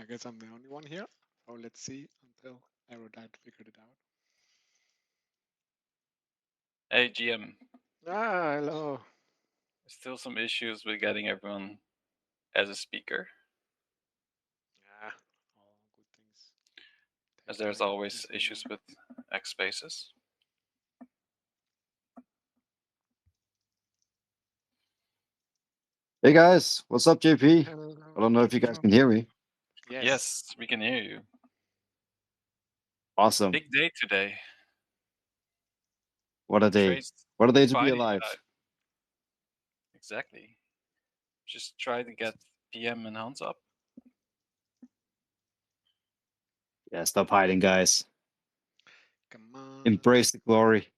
guess I'm the only one here. So let's see until Erudite figured it out. Hey, GM. Ah, hello. Still some issues with getting everyone as a speaker, Yeah, all good things as take there's time. always As we know. issues with X spaces. Hey guys, what's up, JP? Hello, I don't know if you guys Pedro. can hear me. Yes. Yes, we can hear you. Awesome. Big day today. What a day. Trades What a day to be finally alive. died. Exactly. Just try to get PM and Hans up. Yeah, stop hiding, guys. Come on. Embrace the glory.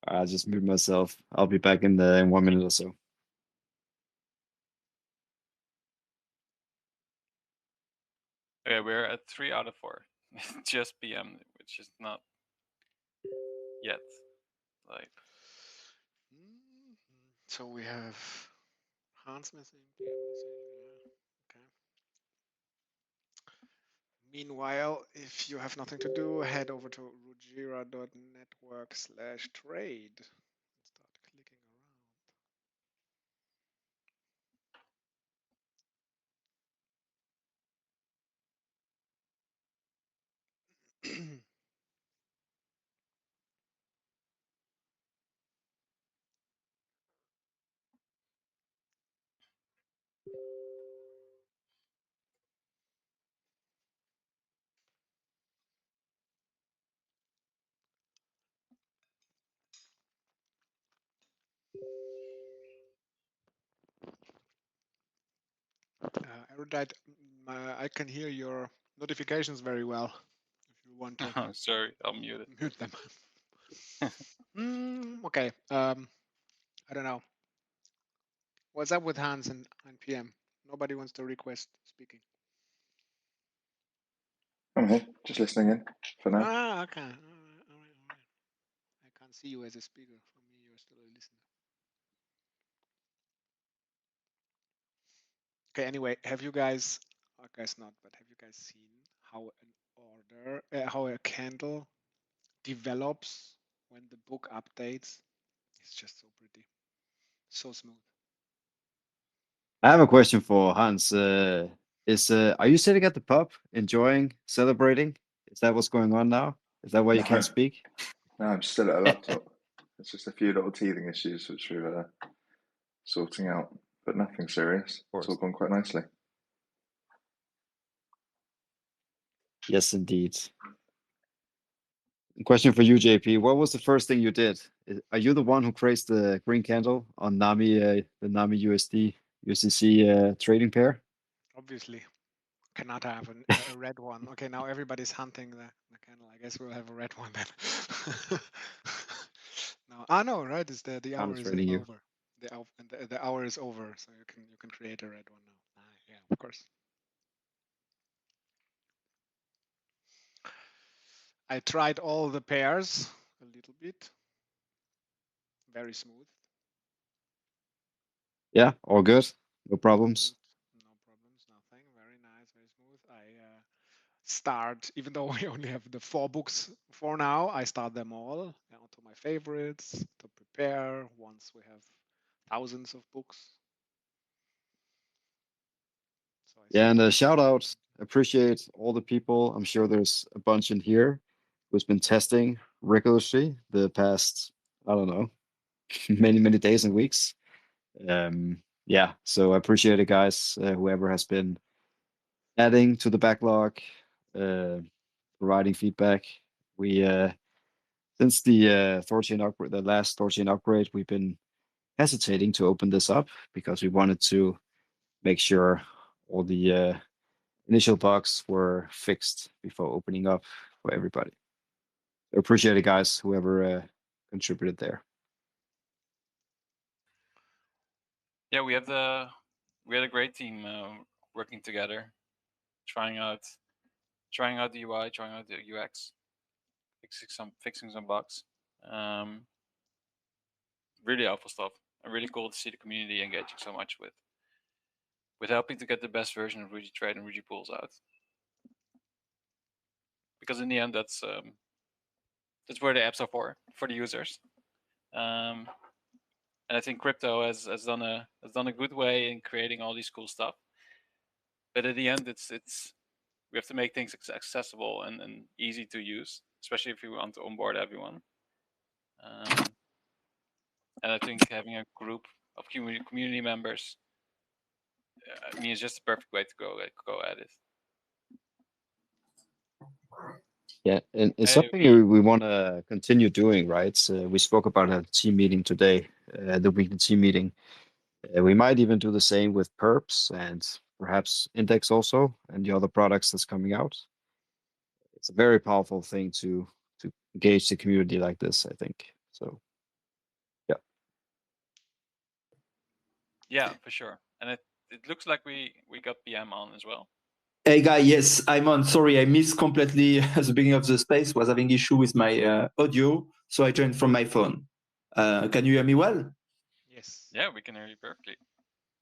I'll just mute myself. I'll be back in 1 minute or so. Okay, we're at 3 out of 4. Just PM, which is not yet. Like, So we have Hans missing, PM missing. Yeah. Okay. Meanwhile, if you have nothing to do, head over to Rujira.network/trade and start clicking around. Erudite, I can hear your notifications very well. If you want to sorry, I'll mute it. mute them. Okay. I don't know. What's up with Hans and PM? Nobody wants to request speaking. I'm here, just listening in for now. Ah, okay. All right. I can't see you as a speaker. For me, you're still a listener. Okay. Anyway, have you guys? I guess not. But have you guys seen how an order, how a candle develops when the book updates? It's just so pretty, so smooth. I have a question for Hans. Are you sitting at the pub, enjoying, celebrating? Is that what's going on now? Is that why you can't speak? No, I'm still at a laptop. It's just a few little teething issues which we're sorting out, but nothing serious. It's all gone quite nicely. Yes, indeed. Question for you, JP. What was the first thing you did? Are you the one who creates the green candle on NAMI, the NAMI USDC trading pair? Obviously, cannot have a red one. Okay, now everybody's hunting the candle. I guess we'll have a red one then. No, no, right? It's the I'm hour is trading you. over. The hour is over, so you can create a red one now. Yeah, of course. I tried all the pairs a little bit. Very smooth. Yeah, all good. No problems. No problems, nothing. Very nice, very smooth. I start, even though we only have the 4 books for now, I start them all to my favorites to prepare once we have thousands of books. So Yeah, and a shout out. Appreciate all the people. I'm sure there's a bunch in here who's been testing rigorously the past, I don't know, many days and weeks. Yeah, so I appreciate it, guys. Whoever has been adding to the backlog, providing feedback. We since the Thorchain upgrade, the last Thorchain upgrade, we've been hesitating to open this up because we wanted to make sure all the initial bugs were fixed before opening up for everybody. I appreciate it, guys, whoever contributed there. Yeah, we had a great team working together, trying out the UI, trying out the UX, fixing some bugs. Really helpful stuff. really cool to see the community engaging so much with helping to get the best version of RUJI Trade and RUJI pools out. Because in the end, that's where the apps are for the users. And I think crypto has done a good way in creating all these cool stuff. But at the end, we have to make things accessible and easy to use, especially if you want to onboard everyone. And I think having a group of community members, I mean, it's just the perfect way to go at it. Yeah, and it's Hey, something we want to continue doing, right? So we spoke about a team meeting today, the weekly team meeting. We might even do the same with perps and perhaps index also, and the other products that's coming out. It's a very powerful thing to engage the community like this, I think. So, yeah. Yeah, for sure. And it looks like we got PM on as well. Hey guy, yes, I'm on. Sorry, I missed completely at the beginning of the space. Was having issue with my audio, so I joined from my phone. Can you hear me well? Yes. Yeah, we can hear you perfectly.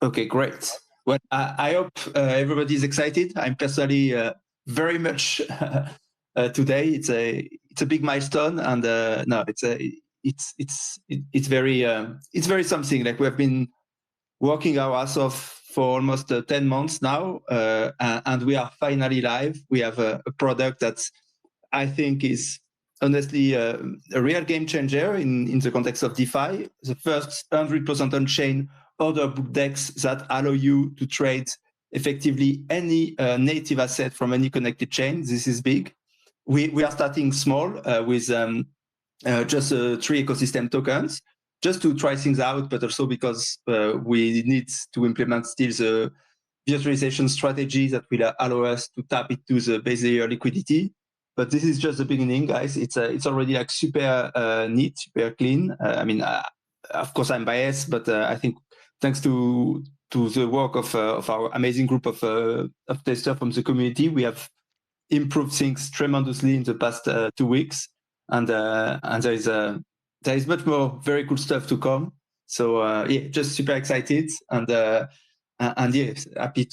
Okay, great. Well, I hope everybody's excited. I'm personally very much today. It's a big milestone, and no, it's very something. Like we have been working our ass off for almost 10 months now, and we are finally live. We have a product that I think is honestly a real game changer in the context of DeFi. The first 100% on-chain order book DEX that allow you to trade effectively any native asset from any connected chain. This is big. We are starting small with just 3 ecosystem tokens, just to try things out, but also because we need to implement still the virtualization strategy that will allow us to tap into the base layer liquidity. But this is just the beginning, guys. It's already like super neat, super clean. I mean, of course I'm biased, but I think thanks to the work of our amazing group of testers from the community, we have improved things tremendously in the past 2 weeks, and there is much more very cool stuff to come. So yeah, just super excited, and yeah, happy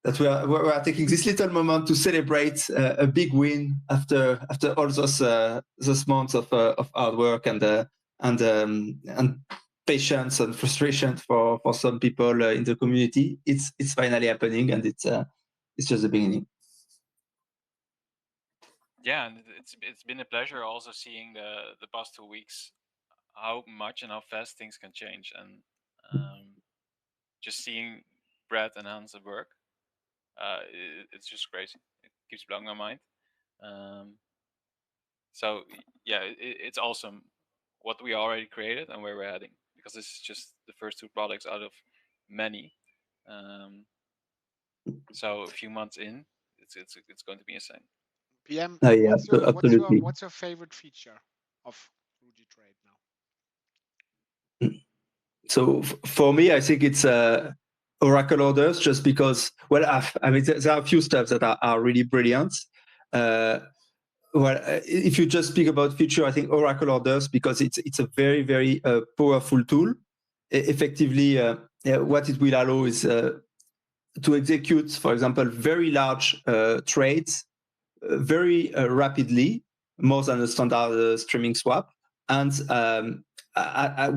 that we are taking this little moment to celebrate a big win after all those months of hard work and patience and frustration for some people in the community. It's finally happening, and it's just the beginning. Yeah, and it's been a pleasure also seeing the past 2 weeks how much and how fast things can change, and just seeing Brad and Hans at work, it's just crazy. It keeps blowing my mind. So yeah, it's awesome what we already created and where we're heading, because this is just the first 2 products out of many. So a few months in, it's going to be insane. PM, Yeah, absolutely. what's your favorite feature of RUJI Trade now? So for me, I think it's Oracle orders, just because, well, I mean, there are a few steps that are really brilliant. Well, if you just speak about feature, I think Oracle orders, because it's a very, very powerful tool. Effectively, what it will allow is to execute, for example, very large trades very rapidly, more than a standard streaming swap, and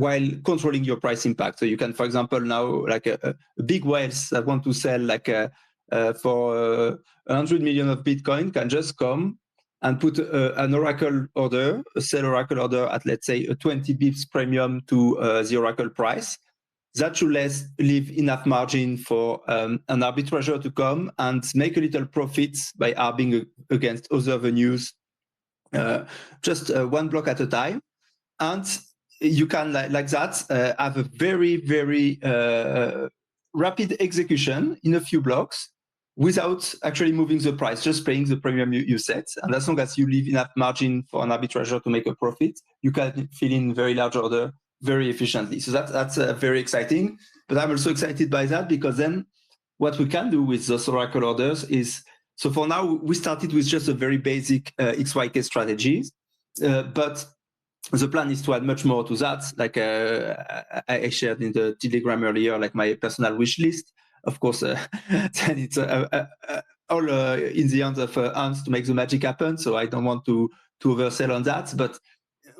while controlling your price impact. So you can, for example, now like a big whales that want to sell like for 100 million of Bitcoin can just come and put an Oracle order, a sell Oracle order at, let's say, a 20 bips premium to the Oracle price. That should leave enough margin for an arbitrager to come and make a little profit by arbing against other venues, just 1 block at a time. And you can, like that, have a very, very rapid execution in a few blocks without actually moving the price, just paying the premium you set. And as long as you leave enough margin for an arbitrager to make a profit, you can fill in very large order very efficiently. So that's very exciting. But I'm also excited by that, because then what we can do with those Oracle orders is, so for now, we started with just a very basic XYK strategies, but the plan is to add much more to that. Like I shared in the Telegram earlier, like my personal wish list. Of course, then it's all in the hands of Hans to make the magic happen. So I don't want to oversell on that, but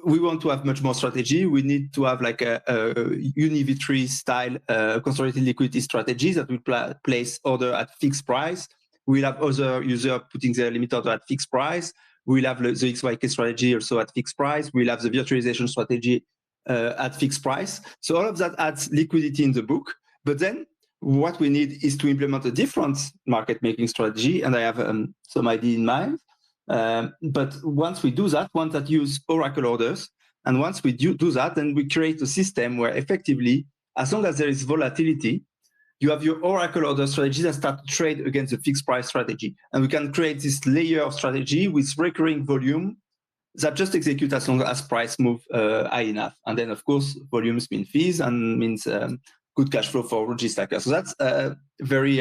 we want to have much more strategy. We need to have like a UniV3 style consolidated liquidity strategy that will place order at fixed price. We'll have other users putting their limit order at fixed price. We'll have the XYK strategy also at fixed price. We'll have the virtualization strategy at fixed price. So all of that adds liquidity in the book. But then what we need is to implement a different market making strategy. And I have some idea in mind. But once we do that, once that use Oracle orders, and once we do that, then we create a system where effectively, as long as there is volatility, you have your Oracle order strategy that start to trade against the fixed price strategy. And we can create this layer of strategy with recurring volume that just execute as long as price move high enough. And then, of course, volumes mean fees and means good cash flow for RUJI stackers. So that's a very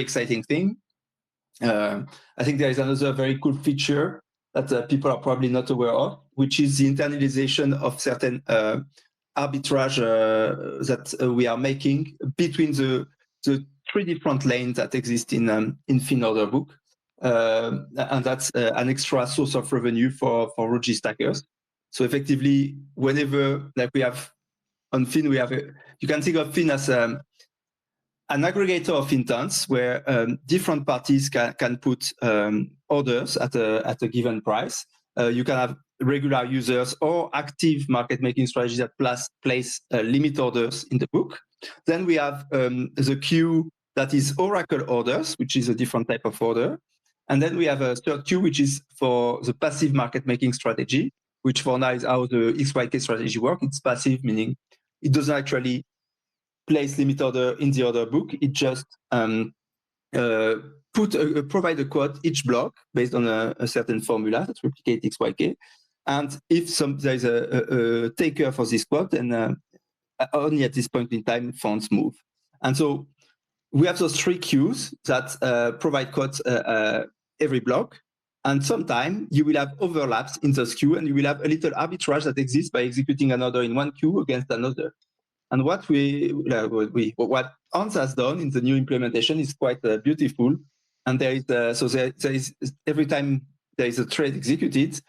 exciting thing. I think there is another very cool feature that people are probably not aware of, which is the internalization of certain arbitrage that we are making between the three different lanes that exist in Fin order book. And that's an extra source of revenue for RUJI stackers. So effectively, whenever like we have on Fin, we have you can think of Fin as an aggregator of intents where different parties can put orders at a given price. You can have regular users or active market making strategies that place limit orders in the book. Then we have the queue that is Oracle orders, which is a different type of order. And then we have a third queue, which is for the passive market making strategy, which for now is how the XYK strategy works. It's passive, meaning it doesn't actually place limit order in the order book. It just provide a quote each block based on a certain formula that replicate XYK. And if there is a taker for this quote, then only at this point in time funds move. And so we have those three queues that provide quotes every block. And sometimes you will have overlaps in those queue, and you will have a little arbitrage that exists by executing an order in one queue against another. And what Hans has done in the new implementation is quite beautiful. And there is every time there is a trade executed,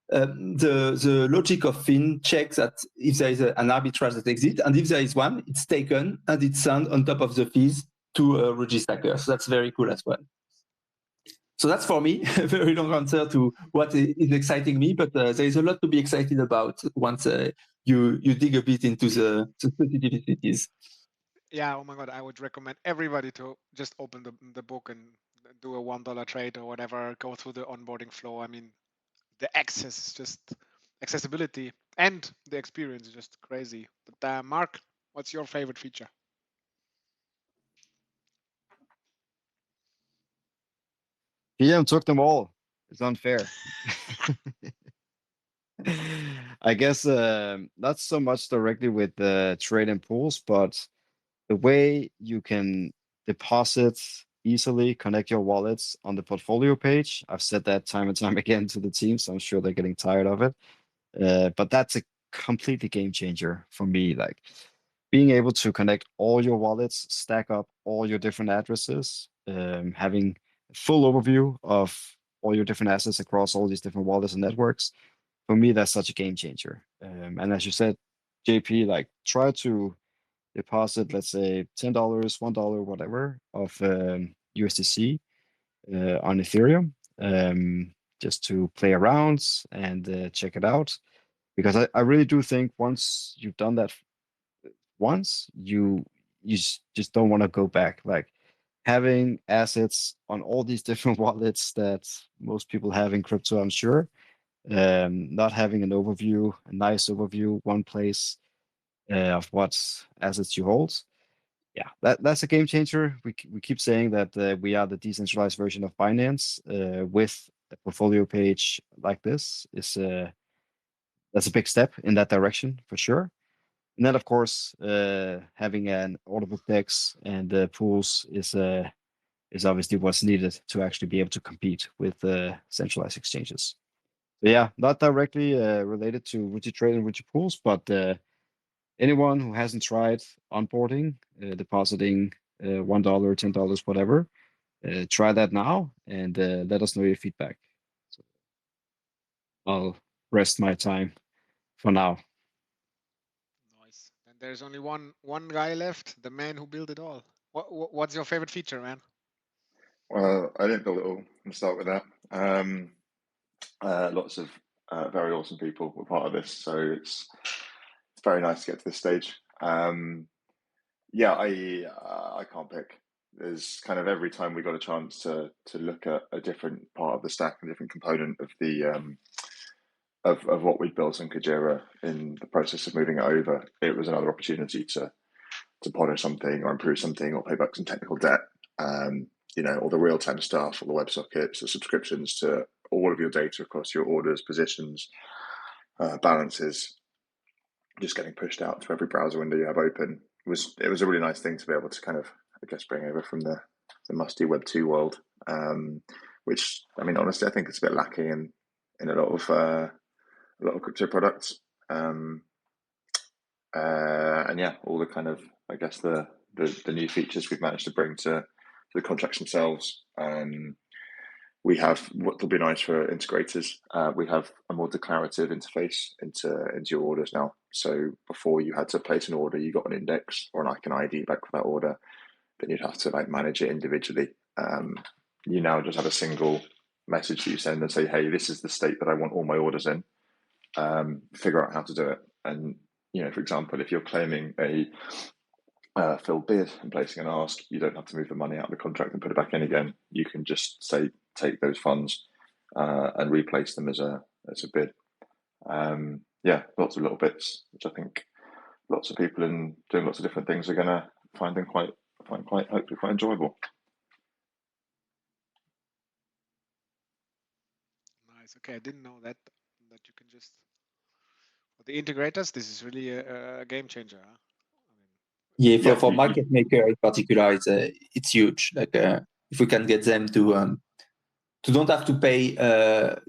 the logic of Fin checks that if there is an arbitrage that exists, and if there is one, it's taken and it's sent on top of the fees to a RUJI stacker. So that's very cool as well. So that's for me a very long answer to what is exciting me, but there is a lot to be excited about once you dig a bit into the specificities. Yeah, oh my God, I would recommend everybody to just open the book and do a $1 trade or whatever, go through the onboarding flow. I mean, the access, just accessibility and the experience is just crazy. But Mark, what's your favorite feature? PM took them all. It's unfair. I guess not so much directly with the trade and pools, but the way you can deposit easily, connect your wallets on the portfolio page. I've said that time and time again to the team, so I'm sure they're getting tired of it. But that's a completely game changer for me. Like being able to connect all your wallets, stack up all your different addresses, having a full overview of all your different assets across all these different wallets and networks. For me, that's such a game changer. And as you said, JP, like try to deposit, let's say $10, $1, whatever of USDC on Ethereum, just to play around and check it out. Because I really do think once you've done that once, you just don't want to go back. Like having assets on all these different wallets that most people have in crypto, I'm sure. Not having an overview, a nice overview, one place of what assets you hold. Yeah, that's a game changer. We keep saying that we are the decentralized version of Binance with a portfolio page like this. That's a big step in that direction for sure. And then, of course, having an order book DEX and pools is obviously what's needed to actually be able to compete with centralized exchanges. yeah, not directly related to RUJI Trade and RUJI Pools, but anyone who hasn't tried onboarding, depositing $1, $10, whatever, try that now and let us know your feedback. So I'll rest my time for now. Nice. And there's only one guy left, the man who built it all. What's your favorite feature, man? Well, I didn't build it all. Let's start with that. Lots of very awesome people were part of this, so it's very nice to get to this stage. Yeah, I can't pick. There's kind of every time we got a chance to look at a different part of the stack, a different component of the of what we'd built in Kujira in the process of moving it over, it was another opportunity to polish something or improve something or pay back some technical debt. You know, all the real-time stuff, all the WebSockets, the subscriptions to all of your data across your orders, positions, balances, just getting pushed out to every browser window you have open. It was a really nice thing to be able to kind of, I guess, bring over from the musty Web 2 world, which, I mean, honestly, I think it's a bit lacking in a lot of crypto products. And yeah, all the kind of, I guess, the new features we've managed to bring to the contracts themselves. We have what will be nice for integrators. We have a more declarative interface into your orders now. So before you had to place an order, you got an index or an ID back for that order. Then you'd have to like manage it individually. You now just have a single message that you send and say, "Hey, this is the state that I want all my orders in." Figure out how to do it. And you know, for example, if you're claiming a filled bid and placing an ask, you don't have to move the money out of the contract and put it back in again. You can just say take those funds and replace them as a bid. Yeah, lots of little bits, which I think lots of people in doing lots of different things are going to find hopefully quite enjoyable. Nice. Okay, I didn't know that you can just, for the integrators, this is really a game changer. Huh? Yeah, for market maker in particular, it's huge. Like if we can get them to don't have to pay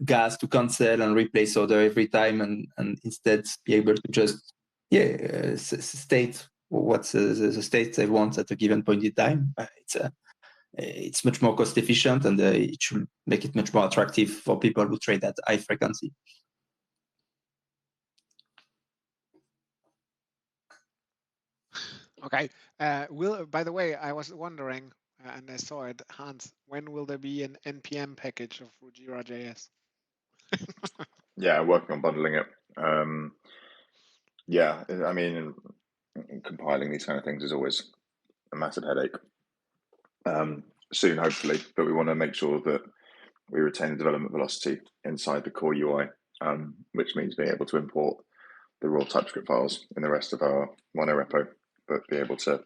gas to cancel and replace order every time, and instead be able to just state what's the state they want at a given point in time. It's much more cost efficient, and it should make it much more attractive for people who trade at high frequency. Okay. By the way, I was wondering, and I saw it, Hans, when will there be an NPM package of Rujira JS? Yeah, working on bundling it. Yeah, I mean, compiling these kind of things is always a massive headache. Soon, hopefully, but we want to make sure that we retain the development velocity inside the core UI, which means being able to import the raw TypeScript files in the rest of our mono repo, but be able to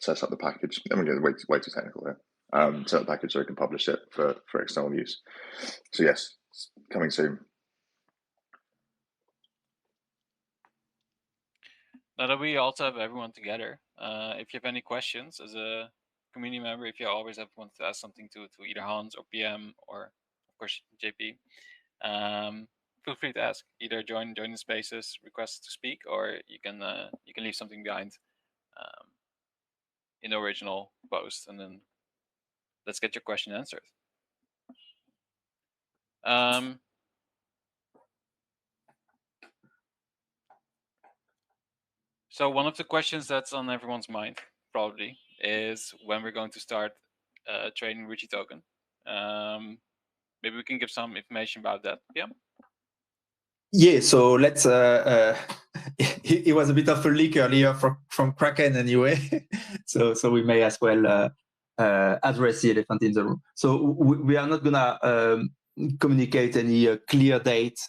set up the package. I mean, it's way too technical here. Set up the package so we can publish it for external use. So yes, it's coming soon. Now that we also have everyone together, if you have any questions as a community member, if you always have wanted to ask something to either Hans or PM or of course JP, feel free to ask. Either join the spaces, request to speak, or you can leave something behind in the original post, and then let's get your question answered. So one of the questions that's on everyone's mind probably is when we're going to start trading RUJI token. Maybe we can give some information about that. Yeah. Yeah, so let's. It was a bit of a leak earlier from Kraken anyway, so we may as well address the elephant in the room. So we are not gonna communicate any clear date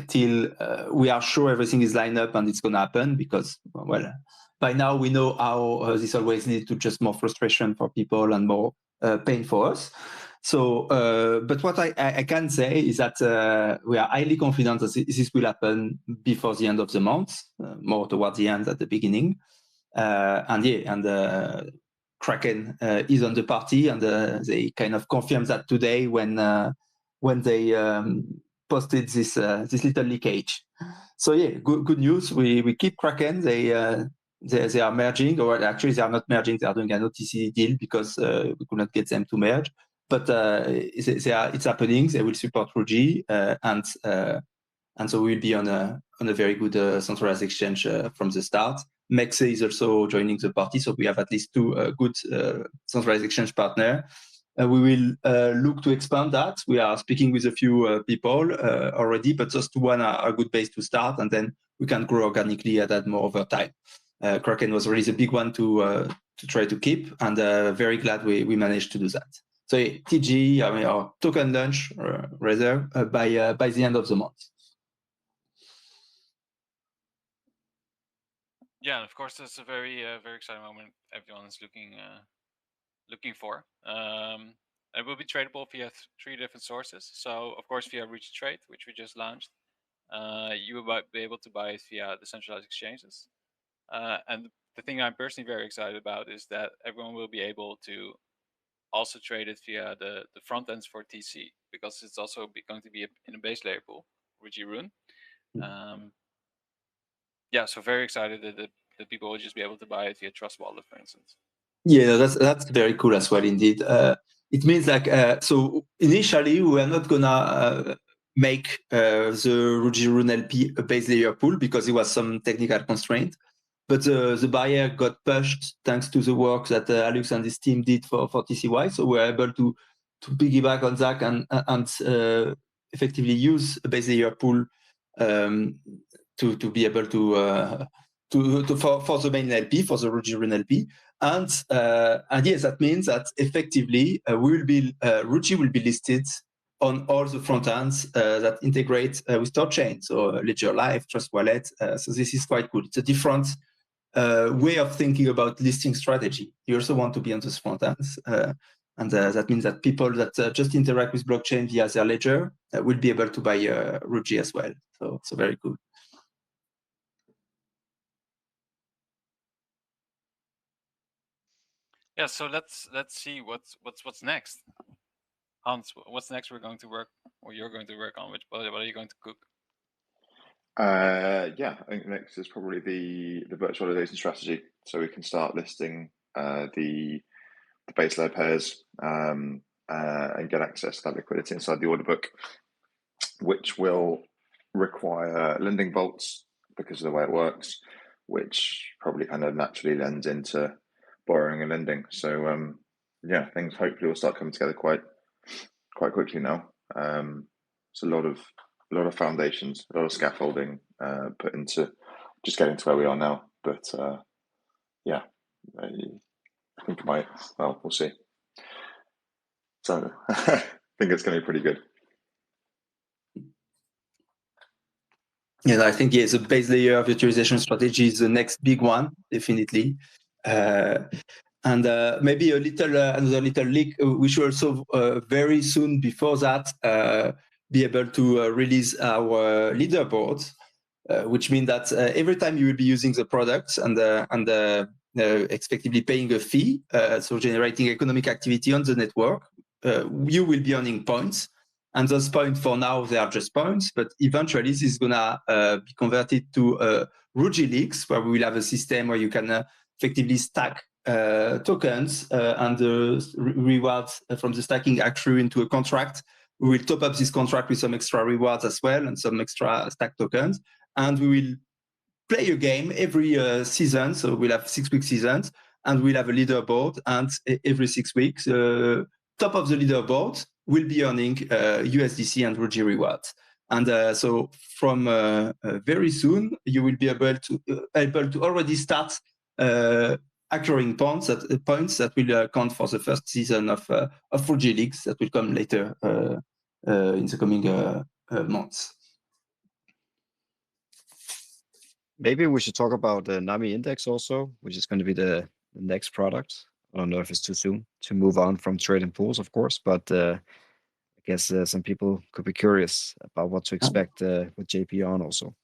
till we are sure everything is lined up and it's gonna happen, because well, by now we know how this always leads to just more frustration for people and more pain for us. So, but what I can say is that we are highly confident that this will happen before the end of the month, more towards the end at the beginning. And Kraken is on the party, and they kind of confirmed that today when they posted this this little leakage. So yeah, good news. We keep Kraken. They are merging, or actually they are not merging. They are doing an OTC deal because we could not get them to merge. But it's happening. They will support RUJI, and so we'll be on a very good centralized exchange from the start. Mexe is also joining the party, so we have at least two good centralized exchange partners. We will look to expand that. We are speaking with a few people already, but just one are a good base to start, and then we can grow organically and add more over time. Kraken was really the big one to try to keep, and very glad we managed to do that. So TG, I mean, our token launch rather by the end of the month. Yeah, and of course, that's a very very exciting moment everyone is looking for. It will be tradable via 3 different sources. So, of course, via RUJI Trade, which we just launched. You will be able to buy it via the centralized exchanges. And the thing I'm personally very excited about is that everyone will be able to also trade it via the front ends for TC, because it's also going to be in a base layer pool, yRUNE. Yeah, so very excited that people will just be able to buy it via Trust Wallet, for instance. Yeah, that's very cool as well, indeed. It means like so initially we are not gonna make the RUJI LP a base layer pool because it was some technical constraint. But the buyer got pushed thanks to the work that Alex and his team did for TCY. So we're able to piggyback on that and effectively use a base layer pool to be able to for the main LP, for the RUJI LP. And yes, that means that effectively RUJI will be listed on all the front ends that integrate with Torchain, so Ledger Live, Trust Wallet. So this is quite good. It's a different way of thinking about listing strategy. You also want to be on those front ends. And that means that people that just interact with blockchain via their ledger will be able to buy RUJI as well. So very cool. Yeah, so let's see what's next. Hans, what's next? We're going to work, or you're going to work on. What are you going to cook? Yeah, I think next is probably the virtualization strategy, so we can start listing the base layer pairs and get access to that liquidity inside the order book, which will require lending vaults because of the way it works, which probably kind of naturally lends into borrowing and lending. So yeah, things hopefully will start coming together quite quickly now. It's a lot of foundations, a lot of scaffolding put into just getting to where we are now. But yeah, I think it might. Well, we'll see. So I think it's going to be pretty good. Yeah, I think yes, the base layer virtualization strategy is the next big one, definitely. And maybe another little leak. We should also very soon before that be able to release our leaderboards, which means that every time you will be using the products and effectively paying a fee, so generating economic activity on the network, you will be earning points. And those points, for now, they are just points, but eventually this is gonna be converted to RUJI leaks, where we will have a system where you can effectively stack tokens and the rewards from the stacking accrue into a contract. We will top up this contract with some extra rewards as well and some extra stack tokens. And we will play a game every season. So we'll have 6-week seasons and we'll have a leaderboard. And every 6 weeks, top of the leaderboard will be earning USDC and RUJI rewards. And so from very soon, you will be able to already start accruing points that will count for the first season of RUJI leaks that will come later in the coming months. Maybe we should talk about the NAMI index also, which is going to be the next product. I don't know if it's too soon to move on from trading pools, of course, but I guess some people could be curious about what to expect with JP on also.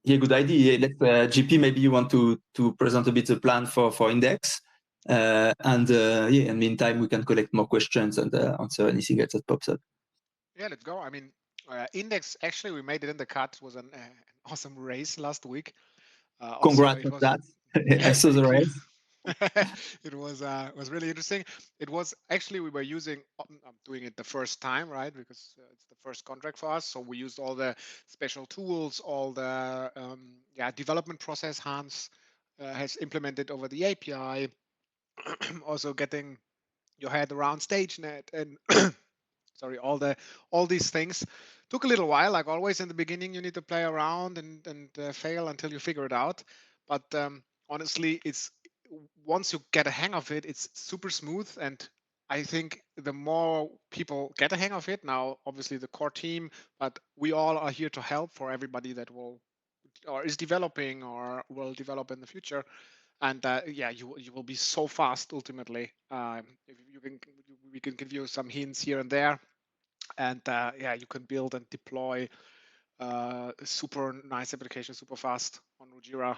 Yeah, good idea. Let JP, maybe you want to present a bit the plan for index, and yeah, in the meantime we can collect more questions and answer anything else that pops up. Yeah, let's go. I mean, index, actually, we made it in the cut. It was an awesome race last week. Also, Congrats it on was, that. I yeah, saw the thank you. race. It was really interesting. It was actually, we were using, I'm doing it the first time, right? Because it's the first contract for us. So we used all the special tools, all the yeah, development process Hans has implemented over the API. Also getting your head around StageNet and sorry, all these things took a little while. Like always in the beginning, you need to play around and fail until you figure it out. But honestly, it's once you get a hang of it, it's super smooth. And I think the more people get a hang of it, now obviously the core team, but we all are here to help for everybody that will or is developing or will develop in the future. And yeah, you will be so fast ultimately. If you can, we can give you some hints here and there, and yeah, you can build and deploy super nice application super fast on Rujira.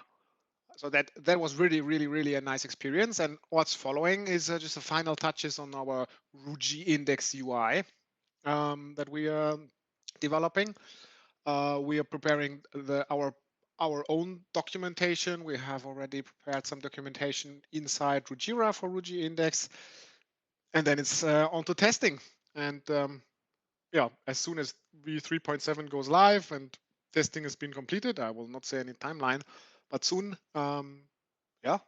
So that was really a nice experience. And what's following is just the final touches on our RUJI index UI that we are developing. We are preparing our own documentation. We have already prepared some documentation inside Rujira for RUJI index, and then it's on to testing. And yeah, as soon as v3.7 goes live and testing has been completed, I will not say any timeline, but soon, yeah.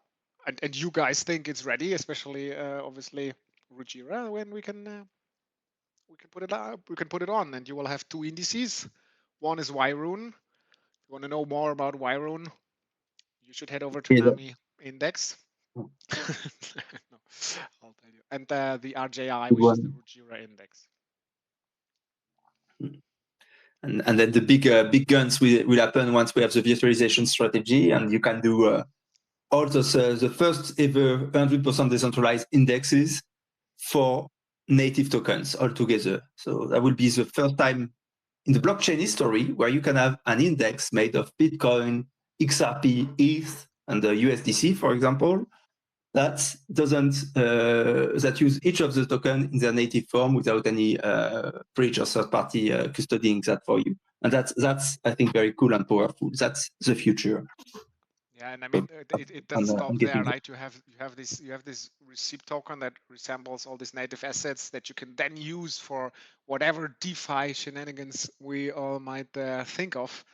And you guys think it's ready, especially obviously Rujira, when we can put it up, we can put it on, and you will have two indices. One is yRUNE. If you want to know more about yRUNE, you should head over to Yeah, NAMI index. No, I'll tell you. And the RJI, good which is the one. Rujira index. And then the big guns will happen once we have the virtualization strategy, and you can do all those the first ever 100% decentralized indexes for native tokens altogether. So that will be the first time in the blockchain history where you can have an index made of Bitcoin, XRP, ETH, and the USDC, for example, that doesn't that use each of the token in their native form without any bridge or third party custodying that for you. And that's I think very cool and powerful. That's the future. Yeah, and I mean it doesn't stop getting there, right? You have this receipt token that resembles all these native assets that you can then use for whatever DeFi shenanigans we all might think of.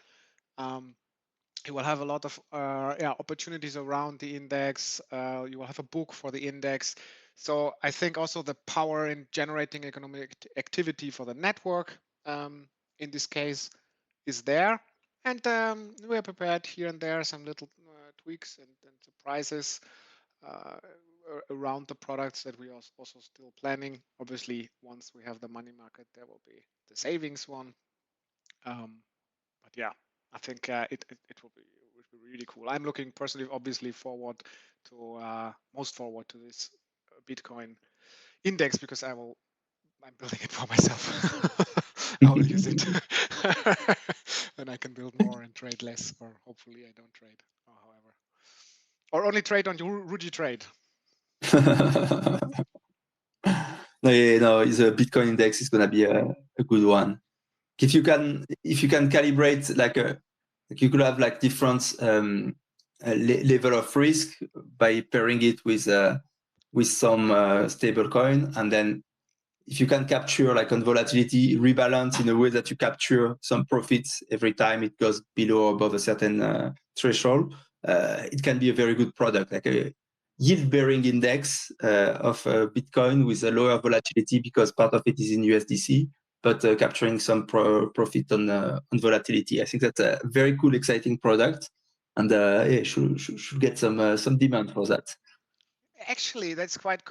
You will have a lot of yeah, opportunities around the index. You will have a book for the index. So I think also the power in generating economic activity for the network in this case is there. And we are prepared here and there some little tweaks and surprises around the products that we are also still planning. Obviously, once we have the money market, there will be the savings one. But yeah, I think it will be really cool. I'm looking personally, obviously, forward to most forward to this Bitcoin index because I'm building it for myself. I will use it, and I can build more and trade less, or hopefully I don't trade, or however, or only trade on RUJI Trade. No, the Bitcoin index is gonna be a good one. If you can calibrate like you could have like different level of risk by pairing it with some stable coin, and then if you can capture like on volatility rebalance in a way that you capture some profits every time it goes below or above a certain threshold, it can be a very good product, like a yield-bearing index of Bitcoin with a lower volatility because part of it is in USDC, but capturing some profit on volatility. I think that's a very cool, exciting product, and yeah, should get some demand for that. Actually, that's quite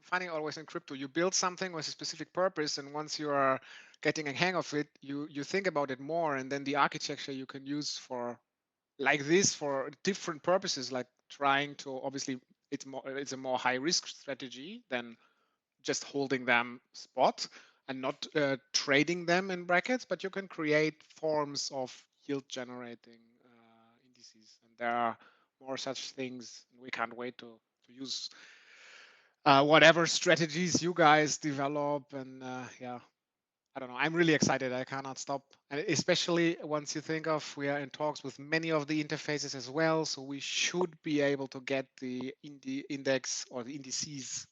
funny. Always in crypto, you build something with a specific purpose, and once you are getting a hang of it, you think about it more, and then the architecture you can use for like this for different purposes, like trying to obviously it's a more high risk strategy than just holding them spot and not trading them in brackets, but you can create forms of yield generating indices, and there are more such things. We can't wait to use whatever strategies you guys develop, and yeah, I don't know. I'm really excited. I cannot stop. And especially once you think of we are in talks with many of the interfaces as well. So we should be able to get the index or the indices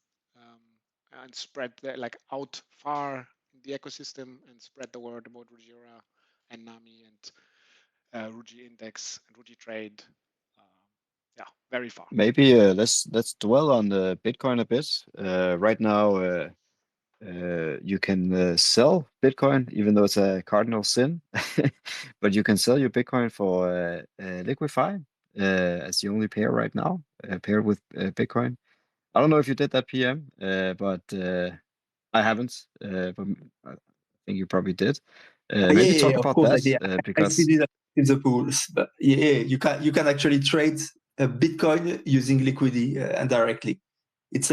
and spread like out far in the ecosystem and spread the word about Rujira and NAMI and RUJI Index and RUJI Trade. Yeah, very far. Maybe let's dwell on the Bitcoin a bit. Right now, you can sell Bitcoin, even though it's a cardinal sin, but you can sell your Bitcoin for Liquify as the only pair right now, paired with Bitcoin. I don't know if you did that, PM, but I haven't. But I think you probably did. Maybe talk Of about course I that did. I because see it in the pools, but you can actually trade Bitcoin using Liquidity and directly. It's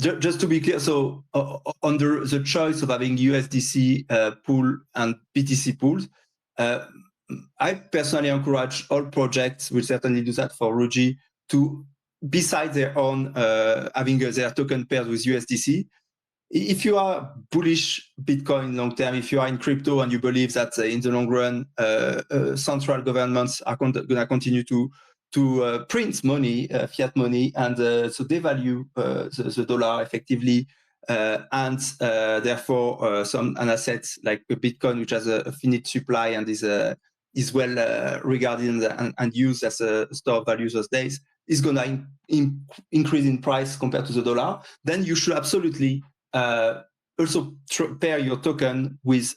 just to be clear. So under the choice of having USDC pool and BTC pools, I personally encourage all projects. Will certainly do that for RUJI to, besides their own having their token paired with USDC. If you are bullish Bitcoin long term, if you are in crypto and you believe that in the long run, central governments are going to continue to print money, fiat money, and so devalue the dollar effectively, and therefore an asset like Bitcoin, which has a finite supply and is well regarded and used as a store of value those days, is going to increase in price compared to the dollar, then you should absolutely also pair your token with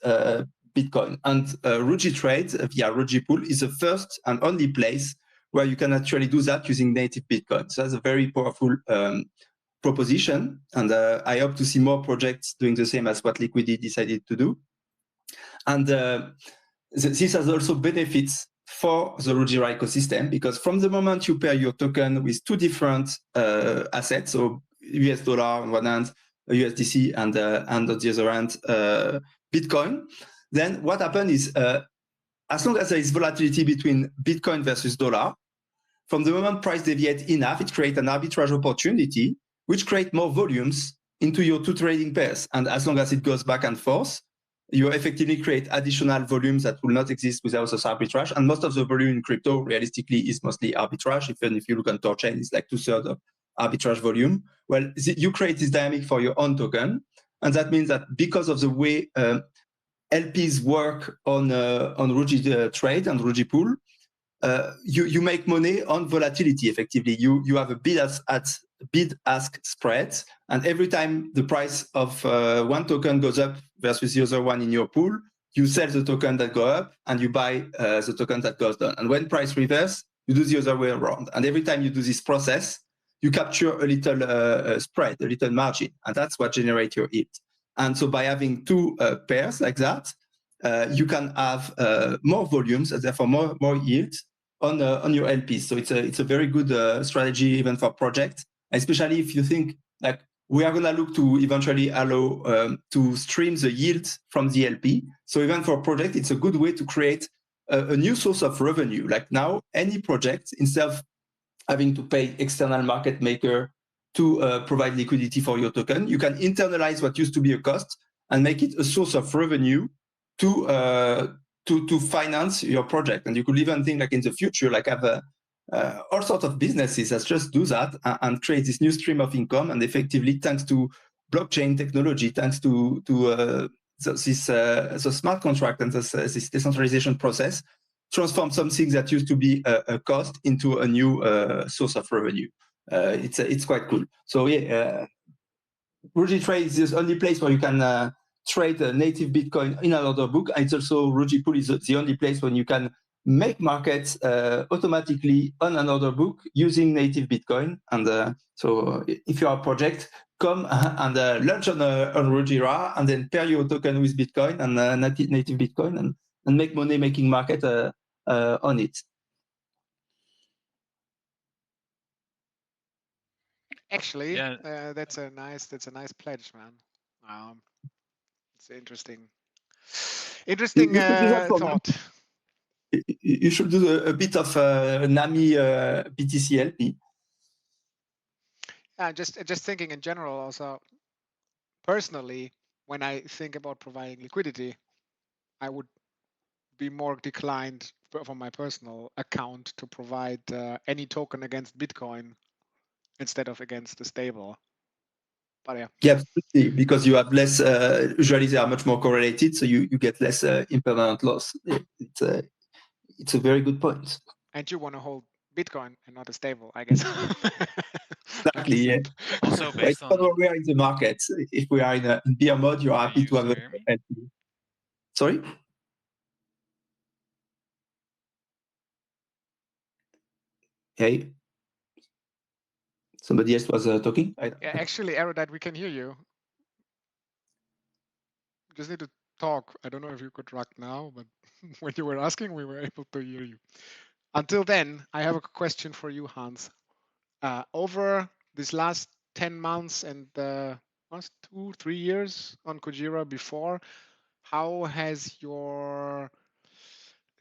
Bitcoin. And RUJI Trade via RUJI Pool is the first and only place where you can actually do that using native Bitcoin. So that's a very powerful proposition. And I hope to see more projects doing the same as what Liquidity decided to do. And this has also benefits for the Rujira ecosystem, because from the moment you pair your token with two different assets, so US dollar on one hand, USDC, and on the other hand, Bitcoin, then what happens is, as long as there is volatility between Bitcoin versus dollar, from the moment price deviates enough, it creates an arbitrage opportunity, which creates more volumes into your two trading pairs. And as long as it goes back and forth, you effectively create additional volumes that will not exist without this arbitrage. And most of the volume in crypto, realistically, is mostly arbitrage. Even if you look on Torchain, it's like 2/3 of arbitrage volume. Well, you create this dynamic for your own token. And that means that because of the way LPs work on RUJI Trade and RUJI Pool, you make money on volatility. Effectively, you have a bid-ask spread, and every time the price of one token goes up versus the other one in your pool, you sell the token that go up and you buy the token that goes down. And when price reverse, you do the other way around. And every time you do this process, you capture a little spread, a little margin, and that's what generates your yield. And so by having two pairs like that, you can have more volumes and therefore more yield on your LPs. So it's a very good strategy even for projects, especially if you think like we are going to look to eventually allow to stream the yield from the LP. So even for a project, it's a good way to create a new source of revenue. Like now, any project, instead of having to pay external market maker to provide liquidity for your token, you can internalize what used to be a cost and make it a source of revenue to finance your project. And you could even think like in the future, like have all sorts of businesses that just do that and create this new stream of income. And effectively, thanks to blockchain technology, thanks to the smart contract and this decentralization process, transform something that used to be a cost into a new source of revenue. It's quite cool. So yeah, RUJI Trade is the only place where you can trade native Bitcoin in another book. And it's also RUJI Pool is the only place when you can make markets automatically on another book using native Bitcoin. And so if you are a project, come and launch on Rujira and then pair your token with Bitcoin and native Bitcoin and make money making market on it. Actually, Yeah. that's a nice pledge, man. It's interesting You should do that for thought. you should do a bit of NAMI BTC LP. Yeah, just thinking in general. Also, personally, when I think about providing liquidity, I would be more declined from my personal account to provide any token against Bitcoin instead of against the stable. But yeah. Yeah, absolutely. Because you have less, usually they are much more correlated, so you get less impermanent loss. It's a very good point. And you want to hold Bitcoin and not a stable, I guess. Exactly. Yeah. Also But based it's not on. where we are in the market. If we are in bear mode, you're Are happy you to have still hear me? Sorry? Hey. Somebody else was talking? Yeah, actually, Erudite, we can hear you. You just need to talk. I don't know if you could rock now, but when you were asking, we were able to hear you. Until then, I have a question for you, Hans. Over this last 10 months and the last 2-3 years on Kujira before, how has your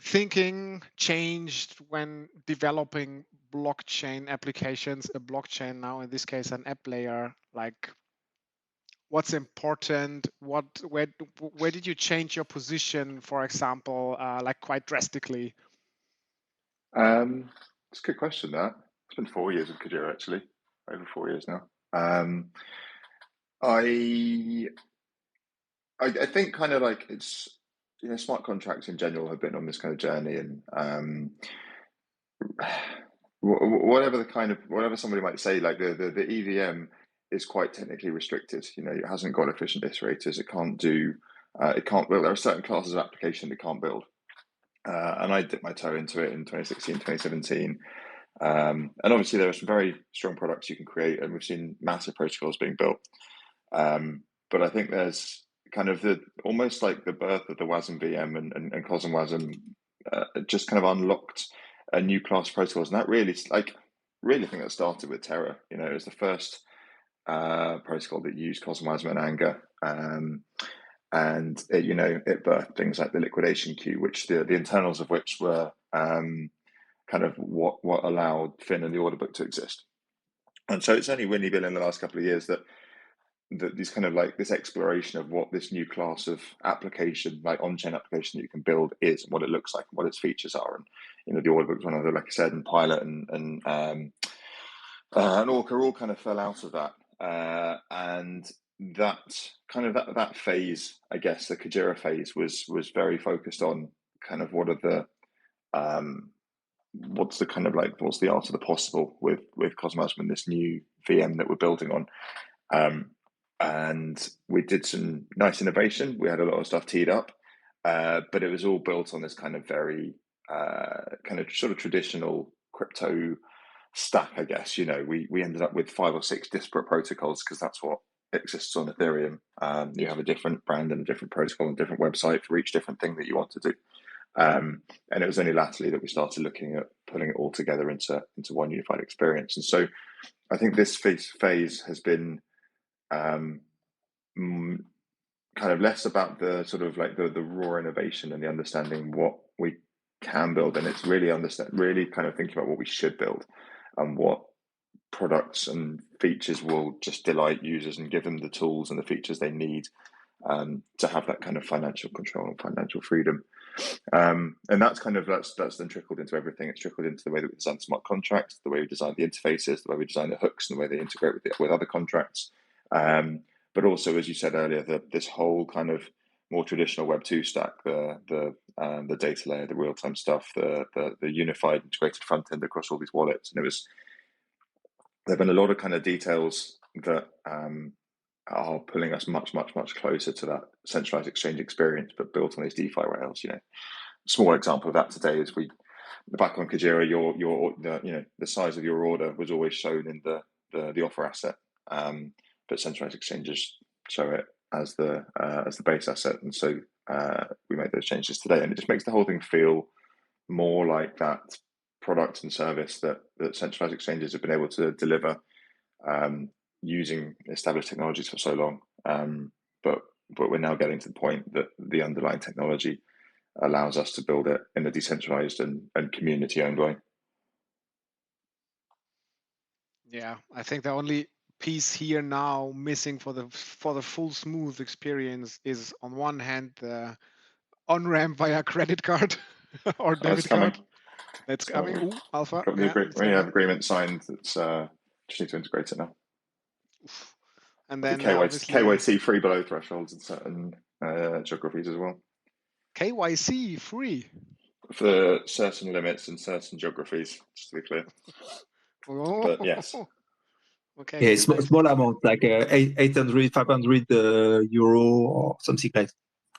thinking changed when developing blockchain applications, a blockchain now, in this case, an app layer? Like, what's important? Where did you change your position, for example, like quite drastically? It's a good question. That it's been 4 years of Kujira, actually, over 4 years now. I think kind of like it's, you know, smart contracts in general have been on this kind of journey, and whatever somebody might say, like the EVM is quite technically restricted. You know, it hasn't got efficient iterators. It can't do. It can't build. There are certain classes of application it can't build. And I dipped my toe into it in 2016, 2017. And obviously there are some very strong products you can create, and we've seen massive protocols being built. But I think there's kind of almost like the birth of the WASM VM and COSM WASM just kind of unlocked a new class of protocols. And that really think that started with Terra. You know, it was the first protocol that used COSM WASM and Anger. And it, you know, it birthed things like the liquidation queue, which the internals of which were kind of what allowed Fin and the order book to exist. And so it's only really been in the last couple of years that these kind of like this exploration of what this new class of application, like on-chain application that you can build is, and what it looks like, and what its features are. And you know, the order book's one of the, like I said, and Pilot and Orca all kind of fell out of that. And that kind of that phase, I guess, the Kujira phase was very focused on kind of what are the what's the kind of like what's the art of the possible with Cosmos and this new VM that we're building on. And we did some nice innovation. We had a lot of stuff teed up, but it was all built on this kind of very kind of sort of traditional crypto stack, I guess. You know, we ended up with 5 or 6 disparate protocols because that's what exists on Ethereum. You have a different brand and a different protocol and a different website for each different thing that you want to do. And it was only latterly that we started looking at putting it all together into one unified experience. And so I think this phase has been kind of less about the sort of like the raw innovation and the understanding what we can build, and it's really kind of thinking about what we should build and what products and features will just delight users and give them the tools and the features they need to have that kind of financial control and financial freedom. And that's then trickled into everything. It's trickled into the way that we design smart contracts, the way we design the interfaces, the way we design the hooks, and the way they integrate with other contracts. But also, as you said earlier, this whole kind of more traditional Web 2 stack, the data layer, the real time stuff, the unified integrated front end across all these wallets, and there've been a lot of kind of details that are pulling us much closer to that centralized exchange experience, but built on these DeFi rails. You know, a small example of that today is back on Kujira, the size of your order was always shown in the offer asset, but centralized exchanges show it as the base asset, and so we made those changes today, and it just makes the whole thing feel more like that product and service that centralized exchanges have been able to deliver using established technologies for so long. But we're now getting to the point that the underlying technology allows us to build it in a decentralized and community-owned way. Yeah, I think the only piece here now missing for the full smooth experience is on one hand the on-ramp via credit card or Oh, it's debit coming. card. That's So coming. Ooh, Alpha. got the Yeah, it's we have coming. agreement signed. That's just need to integrate it now. And The then KYC, obviously free below thresholds in certain geographies as well. KYC-free. For certain limits in certain geographies, just to be clear. Oh, But yes. okay. Yeah, small amount, like 800, 500 euro or something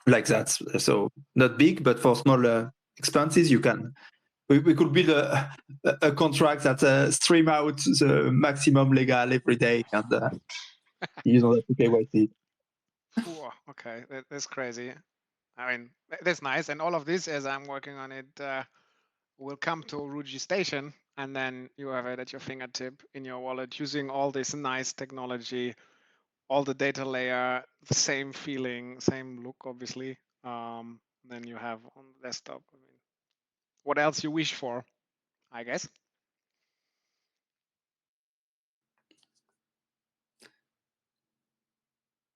like that. So not big, but for small expenses, you can. We could build a contract that stream out the maximum legal every day and use all that to KYC. Okay, that's crazy. I mean, that's nice. And all of this, as I'm working on it, will come to RUJI Station, and then you have it at your fingertip in your wallet using all this nice technology, all the data layer, the same feeling, same look, obviously. Then you have on the desktop. I mean, what else you wish for, I guess.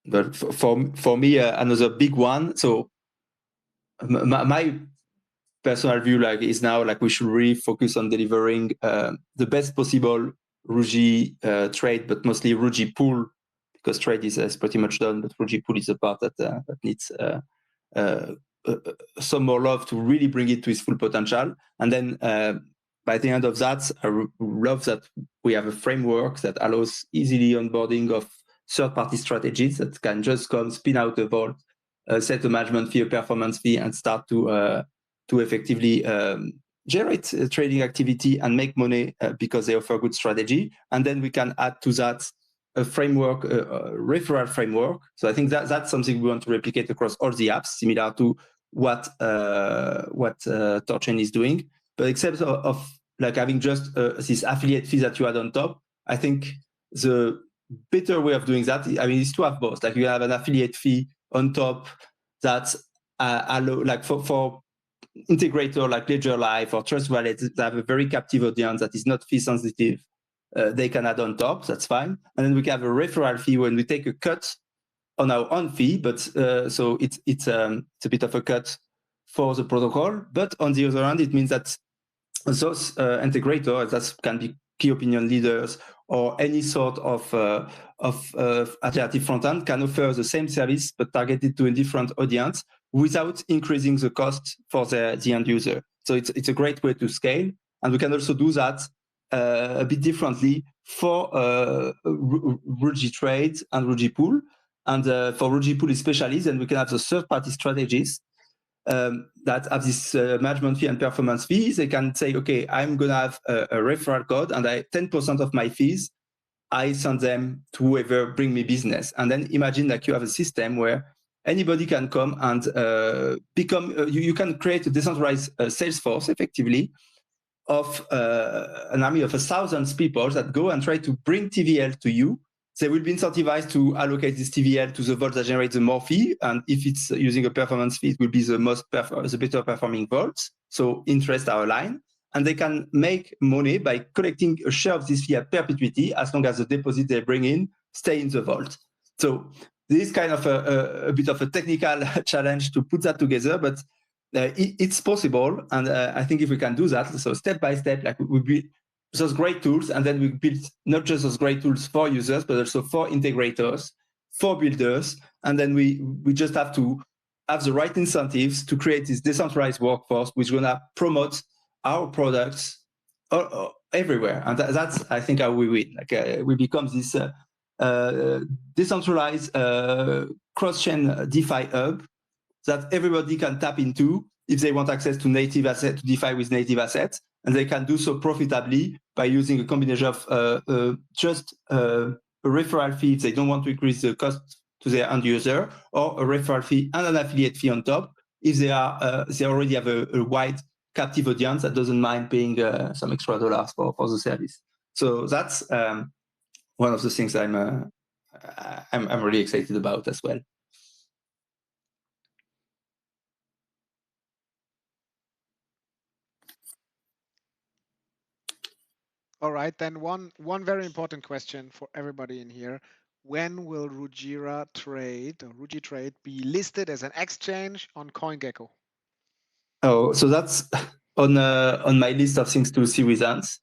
But for me, another big one. So my personal view is now we should really focus on delivering the best possible RUJI trade, but mostly RUJI pool, because trade is pretty much done, but RUJI pool is a part that needs some more love to really bring it to its full potential. And then by the end of that, I love that we have a framework that allows easily onboarding of third-party strategies that can just come, spin out a vault, set a management fee, a performance fee, and start to effectively generate trading activity and make money because they offer good strategy. And then we can add to that a framework, a referral framework. So I think that's something we want to replicate across all the apps, similar to what Torchain is doing. But except of having just this affiliate fee that you add on top, I think the better way of doing that, I mean, is to have both. You have an affiliate fee on top that allow, for integrator like Ledger Live or Trust Wallet that have a very captive audience that is not fee sensitive, they can add on top. That's fine. And then we can have a referral fee when we take a cut on our own fee, but so it's a bit of a cut for the protocol. But on the other hand, it means that those integrators that can be key opinion leaders or any sort of alternative front end can offer the same service but targeted to a different audience without increasing the cost for the end user. So it's a great way to scale, and we can also do that a bit differently for RUJI Trade and RUJI Pool. And for RUJI Pool especially, then we can have the third-party strategies that have this management fee and performance fees. They can say, okay, I'm going to have a referral code, and 10% of my fees, I send them to whoever bring me business. And then imagine you have a system where anybody can come and become, you can create a decentralized sales force effectively of an army of 1,000 people that go and try to bring TVL to you. They will be incentivized to allocate this TVL to the vault that generates the more fee. And if it's using a performance fee, it will be the better performing vaults. So interests are aligned. And they can make money by collecting a share of this fee at perpetuity as long as the deposit they bring in stay in the vault. So this is kind of a bit of a technical challenge to put that together, but it's possible. And I think if we can do that, so step by step, we build those great tools, and then we build not just those great tools for users, but also for integrators, for builders. And then we just have to have the right incentives to create this decentralized workforce, which is going to promote our products everywhere. And that's, I think, how we win. We become this decentralized cross-chain DeFi hub that everybody can tap into if they want access to native assets, to DeFi with native assets, and they can do so profitably by using a combination of just a referral fee if they don't want to increase the cost to their end user, or a referral fee and an affiliate fee on top if they already have a wide captive audience that doesn't mind paying some extra dollars for the service. So that's one of the things I'm really excited about as well. All right, then one very important question for everybody in here. When will Rujira Trade or RUJI Trade be listed as an exchange on CoinGecko? Oh, so that's on my list of things to see with Ants.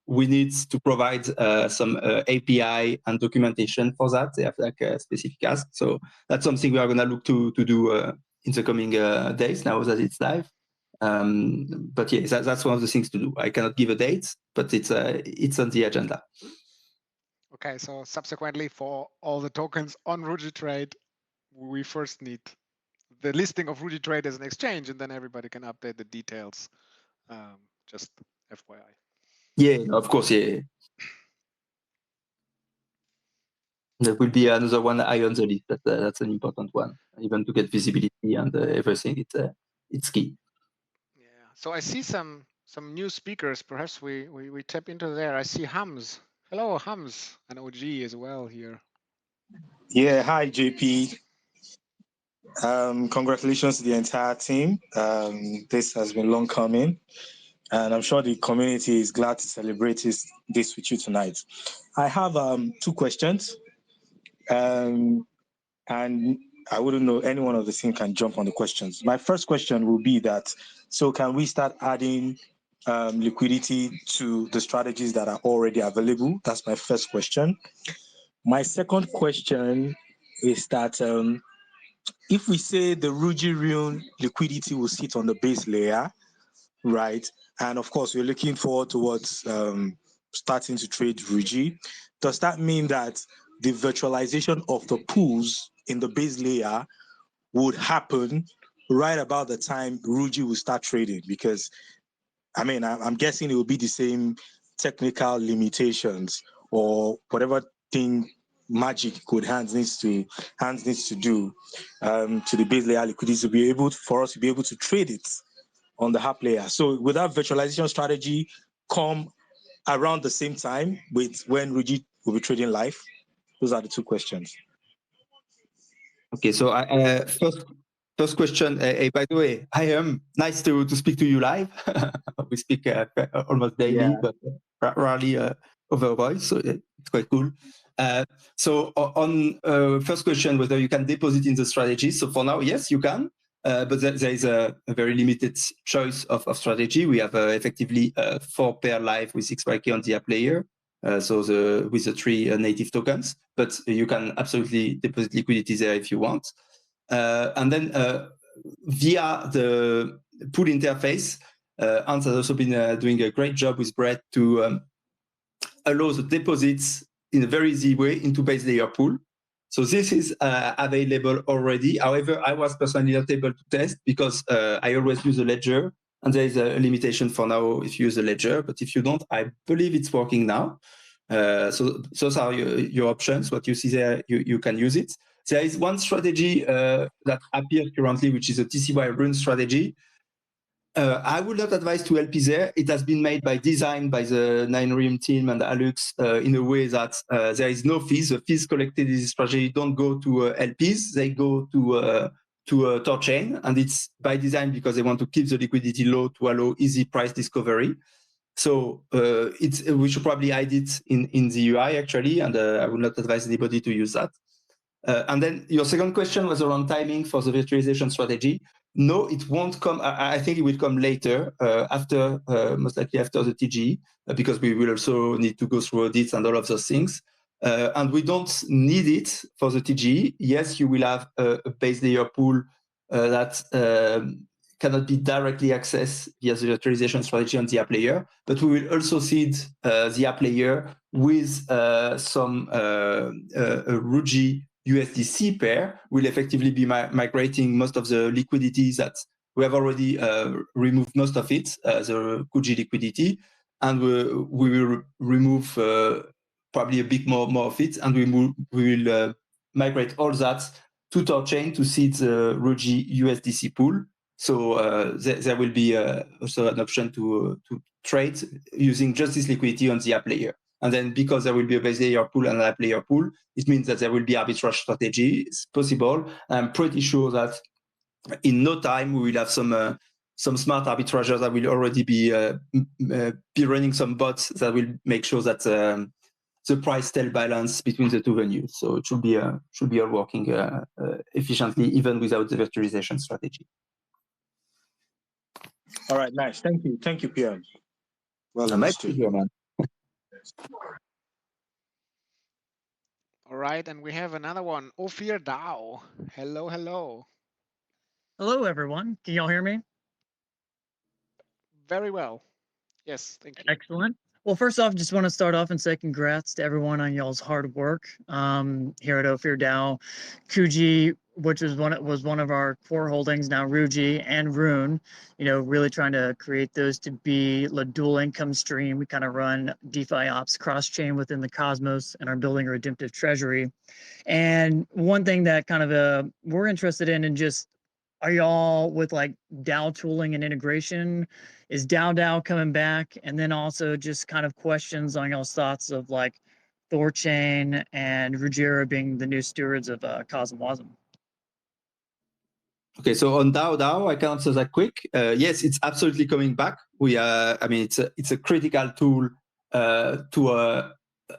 We need to provide some API and documentation for that. They have like a specific ask. So that's something we are going to look to do in the coming days now that it's live. But yeah, that's one of the things to do. I cannot give a date, but it's on the agenda. Okay, so subsequently for all the tokens on RUJI Trade, we first need the listing of RUJI Trade as an exchange, and then everybody can update the details. Just FYI. Yeah, of course, yeah. That will be another one eye on the list. That's an important one, even to get visibility and everything. It's key. Yeah. So I see some new speakers. Perhaps we tap into there. I see Hams. Hello, Hams, and OG as well here. Yeah, hi JP. Congratulations to the entire team. This has been long coming, and I'm sure the community is glad to celebrate this with you tonight. I have 2 questions, and I wouldn't know any one of the team can jump on the questions. My first question will be that, so can we start adding liquidity to the strategies that are already available? That's my first question. My second question is that if we say the RUJI liquidity will sit on the base layer, right? And of course, we're looking forward towards starting to trade RUJI. Does that mean that the virtualization of the pools in the base layer would happen right about the time RUJI will start trading? Because, I mean, I'm guessing it will be the same technical limitations or whatever thing magic code hands needs to do to the base layer liquidity to be able for us to be able to trade it on the app layer. So would that virtualization strategy come around the same time with when RUJI will be trading live? Those are the 2 questions. Okay, so first question. By the way, hi, nice to speak to you live. We speak almost daily, but rarely over voice, so it's quite cool. So on first question, whether you can deposit in the strategy. So for now, yes, you can, but there is a very limited choice of strategy. We have effectively 4 pair live with XYK on the app layer. So with the 3 native tokens, but you can absolutely deposit liquidity there if you want. And then via the pool interface, Hans has also been doing a great job with Brett to allow the deposits in a very easy way into base layer pool. So this is available already. However, I was personally not able to test because I always use a ledger. And there is a limitation for now if you use a ledger, but if you don't, I believe it's working now. So those are your options. What you see there, you can use it. There is one strategy that appears currently, which is a TCY-RUNE strategy. I would not advise to LP there. It has been made by design by the 9RIM team and Alux in a way that there is no fees. The fees collected in this strategy don't go to LPs. They go to Torchain, and it's by design because they want to keep the liquidity low to allow easy price discovery. So we should probably hide it in the UI actually, and I would not advise anybody to use that. And then your second question was around timing for the virtualization strategy. No, it won't come. I think it will come later, after most likely after the TGE, because we will also need to go through audits and all of those things. And we don't need it for the TGE. Yes, you will have a base layer pool that cannot be directly accessed via the virtualization strategy on the app layer, but we will also seed the app layer with some RUJI USDC pair. Will effectively be migrating most of the liquidities that we have already removed most of it, the RUJI liquidity, and we will remove probably a bit more of it, and we will migrate all that to Torchain to seed the RUJI USDC pool. So there will be also an option to trade using just this liquidity on the app layer. And then because there will be a base layer pool and an app layer pool, it means that there will be arbitrage strategy. It's possible. I'm pretty sure that in no time we will have some some smart arbitrageurs that will already be running some bots that will make sure that the price tail balance between the two venues. So it should be all working efficiently, even without the virtualization strategy. All right, nice. Thank you, Pierre. Well understood. Man. All right, and we have another one, Ophir Dao. Hello, hello. Hello, everyone. Can y'all hear me? Very well. Yes, thank you. Excellent. Well, first off, just want to start off and say congrats to everyone on y'all's hard work here at Ophir DAO. Kuji, which was one of our core holdings, now RUJI and yRUNE, really trying to create those to be a dual income stream. We kind of run DeFi ops cross-chain within the Cosmos and are building a redemptive treasury. And one thing that kind of we're interested in just, are y'all with like DAO tooling and integration? Is DAO coming back? And then also just kind of questions on y'all's thoughts of like Thorchain and Rujira being the new stewards of Cosmwasm. Okay, so on DAO, I can answer that quick. Yes, it's absolutely coming back. It's a critical tool to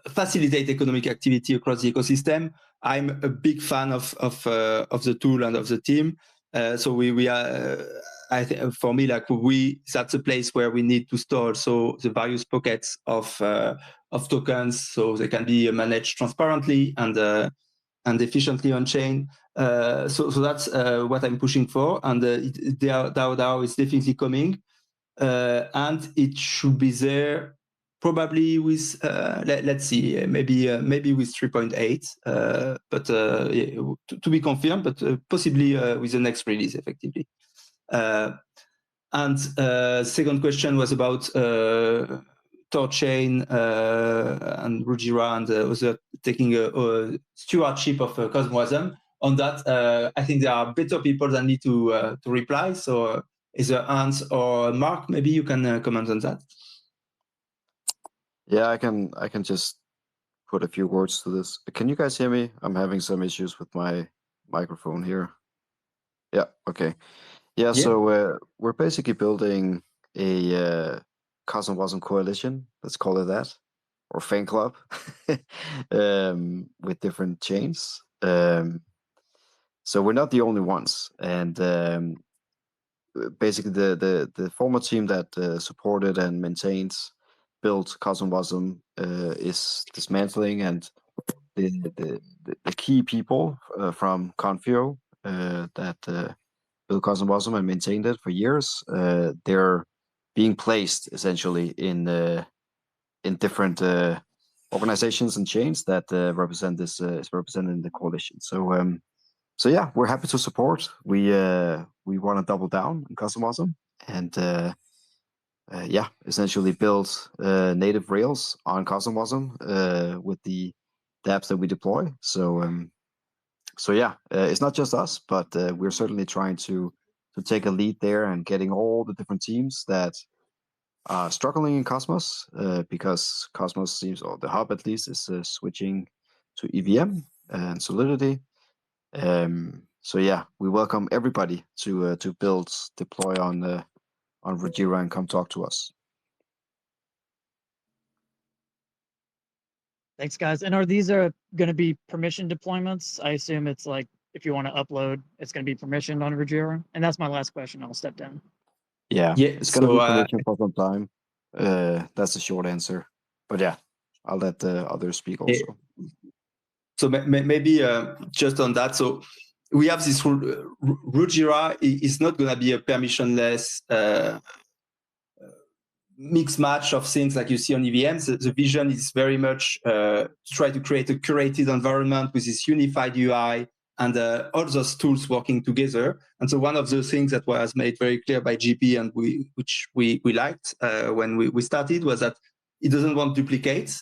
facilitate economic activity across the ecosystem. I'm a big fan of the tool and of the team. So we are. For me, that's a place where we need to store so the various pockets of tokens, so they can be managed transparently and efficiently on chain. So that's what I'm pushing for, and DAO is definitely coming, and it should be there probably with let's see, maybe with 3.8, but to be confirmed, but possibly with the next release effectively. And second question was about Thorchain and Rujira and also taking a stewardship of Cosmwasm. On that, I think there are better people that need to reply. So either Hans or Mark, maybe you can comment on that. Yeah, I can just put a few words to this. Can you guys hear me? I'm having some issues with my microphone here. Yeah, okay. Yeah, so we're basically building a Cosmwasm coalition, let's call it that, or fan club, with different chains. So we're not the only ones, and basically the former team that supported and maintains built Cosmwasm is dismantling, and the key people from Confio that built Cosmwasm and maintained it for years, they're being placed essentially in different organizations and chains that represent this is represented in the coalition. So yeah, we're happy to support. We want to double down on Cosmwasm and yeah, essentially build native rails on Cosmwasm with the dApps that we deploy. So yeah, it's not just us, but we're certainly trying to take a lead there and getting all the different teams that are struggling in Cosmos, because Cosmos seems, or the hub at least, is switching to EVM and Solidity. So yeah, we welcome everybody to build, deploy on Rujira and come talk to us. Thanks, guys. And are these going to be permission deployments? I assume it's like if you want to upload, it's going to be permissioned on Rujira. And that's my last question. I'll step down. Yeah, it's going to be permission for some time. That's the short answer. But yeah, I'll let the others speak also. So maybe just on that. So we have this Rujira is not going to be a permissionless mixed match of things like you see on EVMs. The vision is very much to try to create a curated environment with this unified UI and all those tools working together. And so one of the things that was made very clear by GP and which we liked when we started was that it doesn't want duplicates.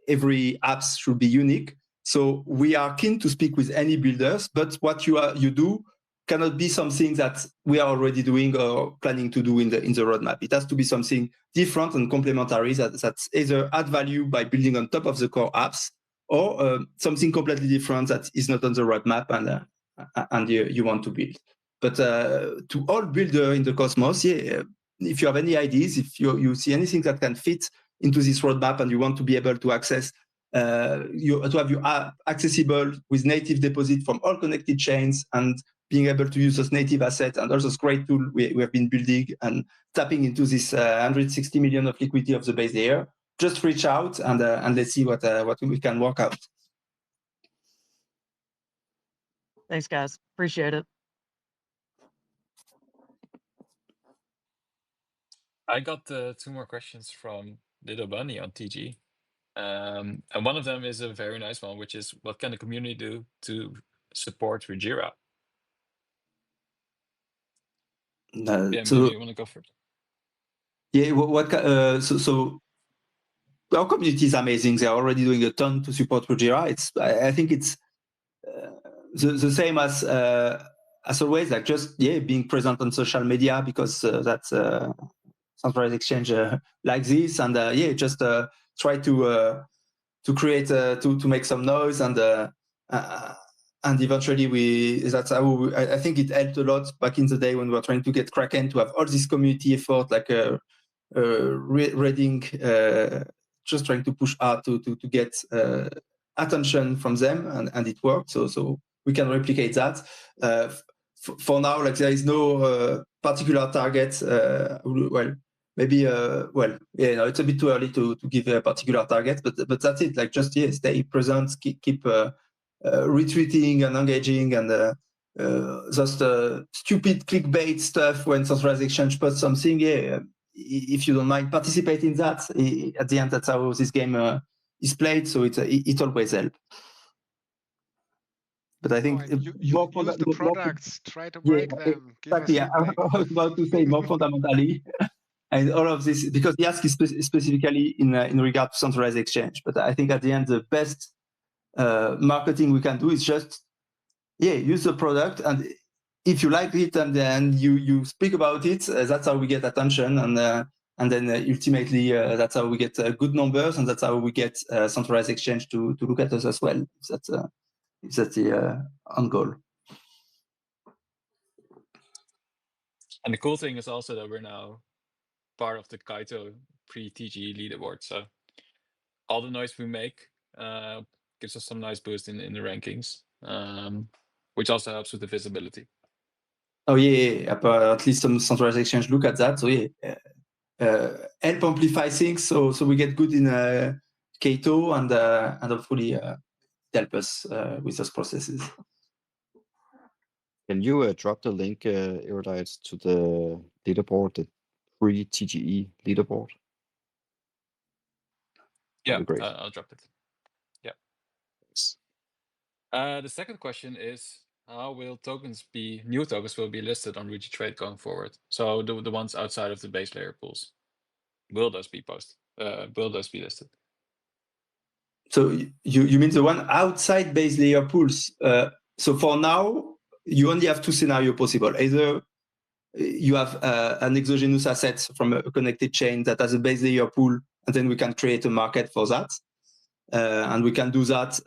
Every apps should be unique. So we are keen to speak with any builders, but what you do cannot be something that we are already doing or planning to do in the roadmap. It has to be something different and complementary that either add value by building on top of the core apps, or something completely different that is not on the roadmap and you want to build. But to all builder in the Cosmos, yeah, if you have any ideas, if you see anything that can fit into this roadmap and you want to be able to access, to have your app accessible with native deposit from all connected chains and being able to use those native assets and all those great tools we have been building and tapping into this 160 million of liquidity of the base layer, just reach out and let's see what we can work out. Thanks, guys. Appreciate it. I got 2 more questions from Little Bunny on TG. And one of them is a very nice one, which is, what can the community do to support Rujira? Yeah, So, maybe you want to go first. yeah, so our community is amazing. They're already doing a ton to support Rujira. I think it's the same as always, like just being present on social media, because that's centralized exchange like this, and just try to create to make some noise, and eventually that's how I think it helped a lot back in the day when we were trying to get Kraken to have all this community effort, like reading, just trying to push hard to get attention from them, and it worked. So we can replicate that. For now, like, there is no particular target. Well, maybe it's a bit too early to give a particular target, but that's it. Like, just stay present, keep retweeting and engaging, and just stupid clickbait stuff when centralized exchange posts something. If you don't mind, participate in that. At the end, that's how this game is played. So it always helps. But I think you use the products, try to break them. Exactly. I was about to say more fundamentally, and all of this, because the ask is specifically in regard to centralized exchange. But I think at the end, the best marketing we can do is just use the product, and if you like it and then you speak about it, that's how we get attention, and then ultimately that's how we get good numbers, and that's how we get centralized exchange to look at us as well. That's the end goal. And the cool thing is also that we're now part of the Kaito pre-TG leaderboard. So all the noise we make gives us some nice boost in the rankings, which also helps with the visibility. Oh yeah. At least some centralized exchange look at that. So help amplify things. So we get good in Kaito, and hopefully help us with those processes. Can you drop the link, Erudite, to the leaderboard, the pre-TGE leaderboard? Yeah, great. I'll drop it. Yeah. Thanks. The second question is, how will new tokens will be listed on RUJI Trade going forward? So the ones outside of the base layer pools, will those be posted? Will those be listed? So you mean the one outside base layer pools? So for now, you only have 2 scenarios possible. Either you have an exogenous asset from a connected chain that has a base layer pool, and then we can create a market for that, and we can do that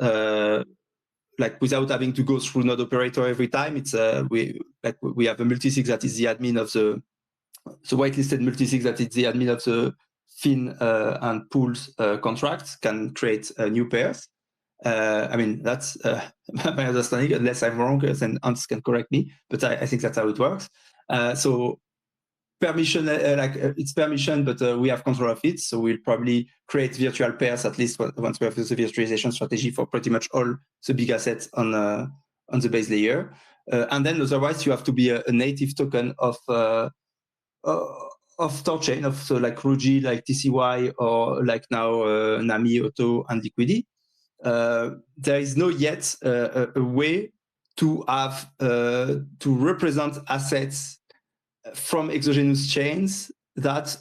like without having to go through node operator every time. It's we have a multisig that is the admin of the whitelisted multisig that is the admin of the fin and pools contracts can create new pairs. I mean, that's my understanding, unless I'm wrong, then Hans can correct me, but I think that's how it works. So permission, it's permission, but we have control of it. So we'll probably create virtual pairs, at least once we have the virtualization strategy for pretty much all the big assets on the base layer. And then otherwise, you have to be a native token of Thorchain, so like RUJI, like TCY, or like now NAMI, Auto, and Liquidity. There is no yet a way to have to represent assets from exogenous chains that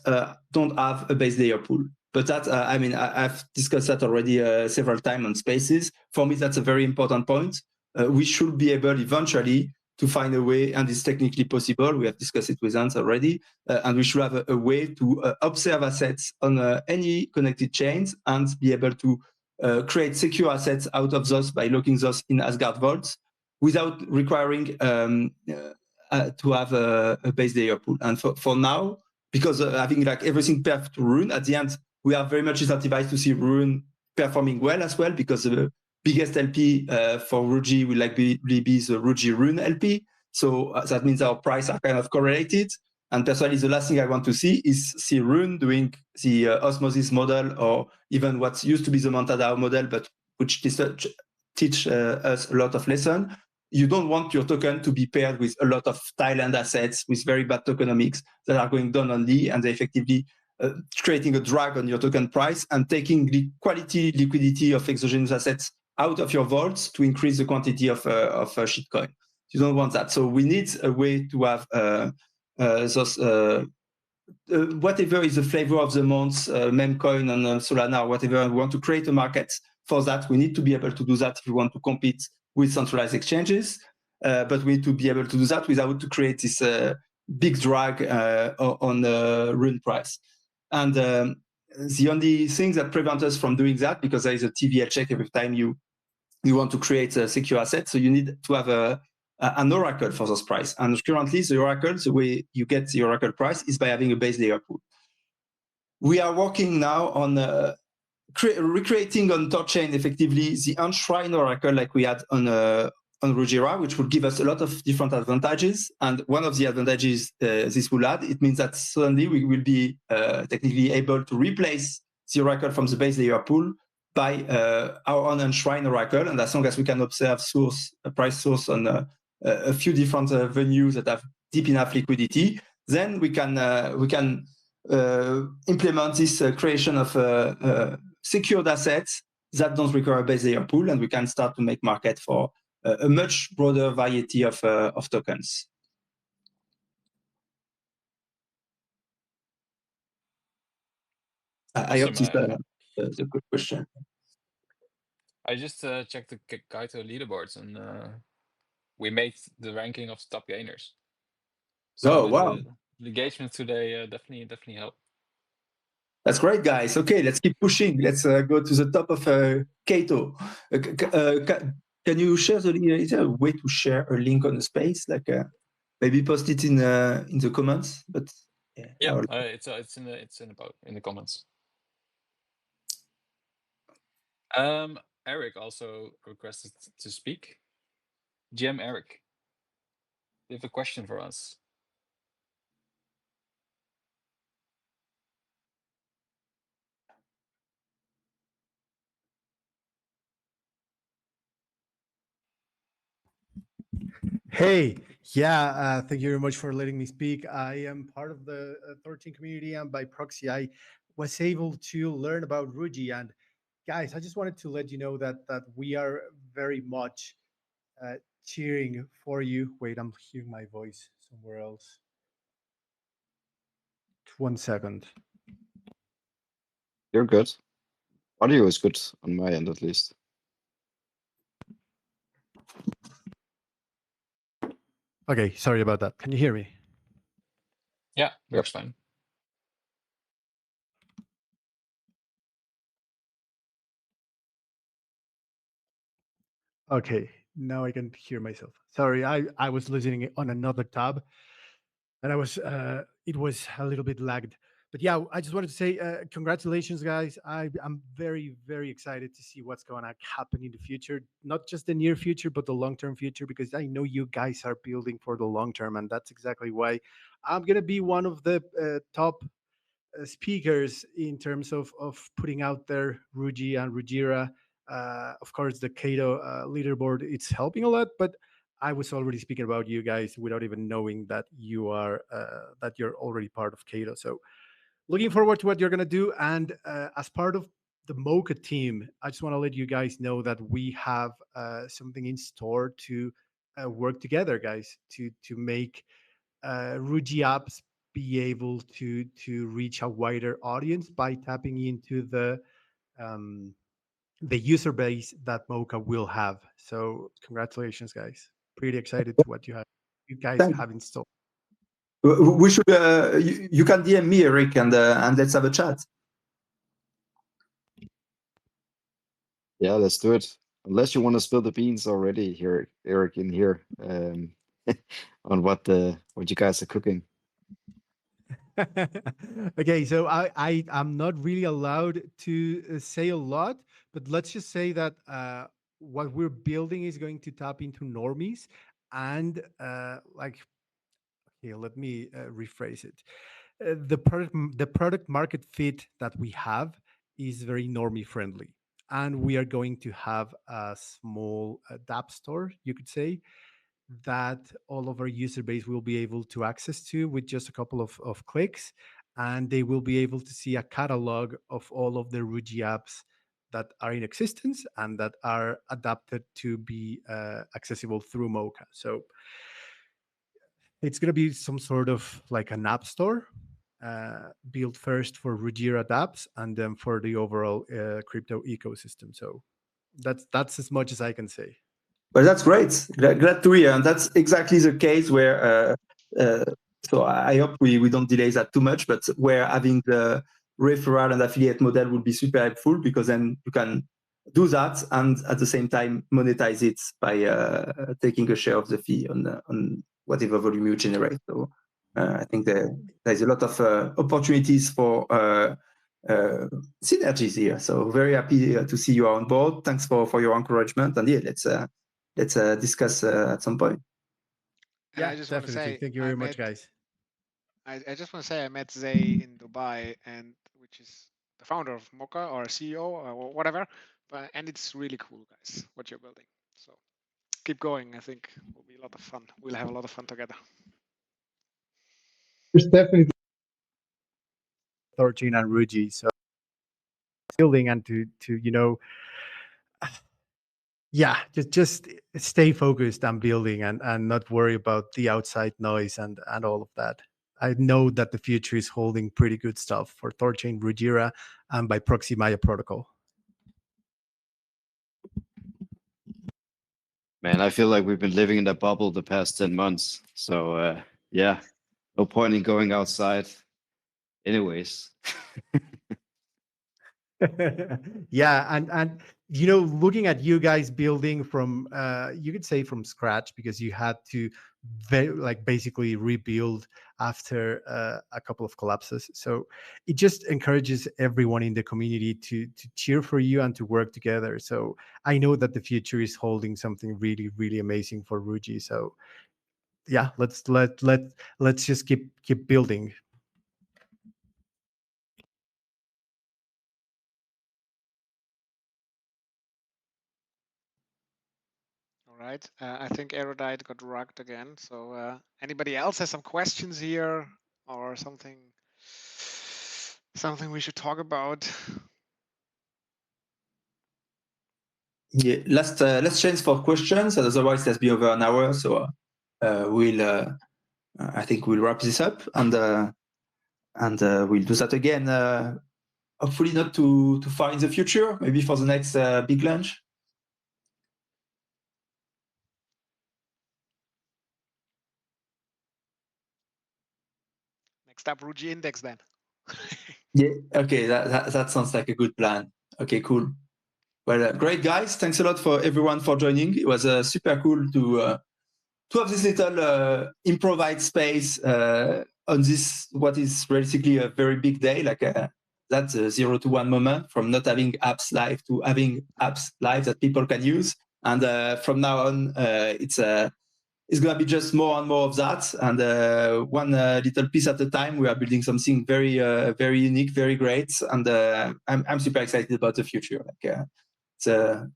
don't have a base layer pool. But that, I mean, I've discussed that already several times on Spaces. For me, that's a very important point. We should be able eventually to find a way, and it's technically possible. We have discussed it with Hans already, and we should have a way to observe assets on any connected chains and be able to create secure assets out of those by locking those in Asgard vaults without requiring to have a base layer pool. And for now, because having like everything perf to RUNE, at the end, we are very much incentivized to see RUNE performing well as well, because the biggest LP for RUJI will really be the RUJI RUNE LP. So that means our price are kind of correlated. And personally, the last thing I want to see is RUNE doing the osmosis model, or even what used to be the Montadao model, but which teach us a lot of lesson. You don't want your token to be paired with a lot of Thailand assets with very bad tokenomics that are going down only, and they effectively creating a drag on your token price and taking the quality liquidity of exogenous assets out of your vaults to increase the quantity of shitcoin. You don't want that. So we need a way to have those whatever is the flavor of the month, memcoin and Solana, or whatever. We want to create a market for that. We need to be able to do that if we want to compete with centralized exchanges. But we need to be able to do that without to create this big drag on the RUNE price. And the only thing that prevents us from doing that, because there is a TVL check every time you want to create a secure asset, so you need to have an oracle for those price. And currently, the oracle, the way you get the oracle price is by having a base layer pool. We are working now on recreating on Torchain effectively the Enshrine oracle like we had on Rujira, which will give us a lot of different advantages. And one of the advantages this will add, it means that suddenly we will be technically able to replace the oracle from the base layer pool by our own Enshrine oracle. And as long as we can observe price source on a few different venues that have deep enough liquidity, then we can implement this creation of secured assets that don't require a base layer pool, and we can start to make market for a much broader variety of tokens. I hope this is a good question. I just checked the Kaito leaderboards, and we made the ranking of top gainers. So wow. The engagement today definitely helped. That's great, guys. Okay, let's keep pushing. Let's go to the top of Kaito. Can you share the link? Is there a way to share a link on the space? Like maybe post it in the comments. But yeah, it's in the comments. Eric also requested to speak. GM Eric, you have a question for us. Hey, yeah, thank you very much for letting me speak. I am part of the Thorchain community, and by proxy, I was able to learn about RUJI. And guys, I just wanted to let you know that we are very much cheering for you. Wait, I'm hearing my voice somewhere else. 1 second. You're good. Audio is good on my end, at least. Okay, sorry about that. Can you hear me? Yeah, works fine. Okay, now I can hear myself. Sorry, I was listening on another tab, and I was it was a little bit lagged. But yeah, I just wanted to say congratulations, guys. I'm very, very excited to see what's going to happen in the future, not just the near future, but the long-term future, because I know you guys are building for the long term, and that's exactly why I'm going to be one of the top speakers in terms of putting out there RUJI and Rujira. Of course, the Kaito leaderboard, it's helping a lot, but I was already speaking about you guys without even knowing that you're already part of Kaito. So looking forward to what you're going to do. And as part of the Mocha team, I just want to let you guys know that we have something in store to work together, guys, to make RUJI apps be able to reach a wider audience by tapping into the user base that Mocha will have. So congratulations, guys. Pretty excited to what you guys have in store. We should. You can DM me, Eric, and let's have a chat. Yeah, let's do it. Unless you want to spill the beans already here, Eric, in here. on what you guys are cooking. Okay, so I'm not really allowed to say a lot, but let's just say that what we're building is going to tap into normies and like, okay, let me rephrase it. The product market fit that we have is very normie friendly, and we are going to have a small dApp store, you could say, that all of our user base will be able to access to with just a couple of clicks, and they will be able to see a catalog of all of the RUJI apps that are in existence and that are adapted to be accessible through Mocha. So it's going to be some sort of like an app store built first for Rujira apps and then for the overall crypto ecosystem. So that's as much as I can say. Well, that's great. Glad to hear. And that's exactly the case where, so I hope we don't delay that too much, but where having the referral and affiliate model would be super helpful, because then you can do that and at the same time monetize it by taking a share of the fee on whatever volume you generate. So I think there's a lot of opportunities for synergies here. So very happy to see you on board. Thanks for your encouragement. And yeah, let's discuss at some point. And Yeah, I just want to definitely. say, Thank you very much, guys. I just want to say I met Zay in Dubai, and which is the founder of Mocha or CEO or whatever. And it's really cool, guys, what you're building. So keep going. I think it will be a lot of fun. We'll have a lot of fun together. There's definitely Thorchin and RUJI. So building and to yeah, just stay focused on building and not worry about the outside noise and all of that. I know that the future is holding pretty good stuff for Thorchain, Rujira, and by proxy Maya protocol. Man, I feel like we've been living in that bubble the past 10 months. So yeah, no point in going outside anyways. Yeah, and looking at you guys building from you could say from scratch, because you had to basically rebuild after a couple of collapses. So it just encourages everyone in the community to cheer for you and to work together. So I know that the future is holding something really, really amazing for RUJI. So yeah, let's just keep building. All right. I think Erudite got rugged again. So anybody else has some questions here or something we should talk about? Yeah, let's change for questions. Otherwise, let's be over an hour. So we'll I think we'll wrap this up and we'll do that again. Hopefully not too far in the future. Maybe for the next big launch. Next up, RUJI Index then. Yeah. Okay. That sounds like a good plan. Okay. Cool. Well, great guys. Thanks a lot for everyone for joining. It was super cool to have this little improvised space on this what is basically a very big day, like that's a 0 to 1 moment from not having apps live to having apps live that people can use. And from now on, it's going to be just more and more of that. And one little piece at a time, we are building something very, very unique, very great. And I'm super excited about the future. Like the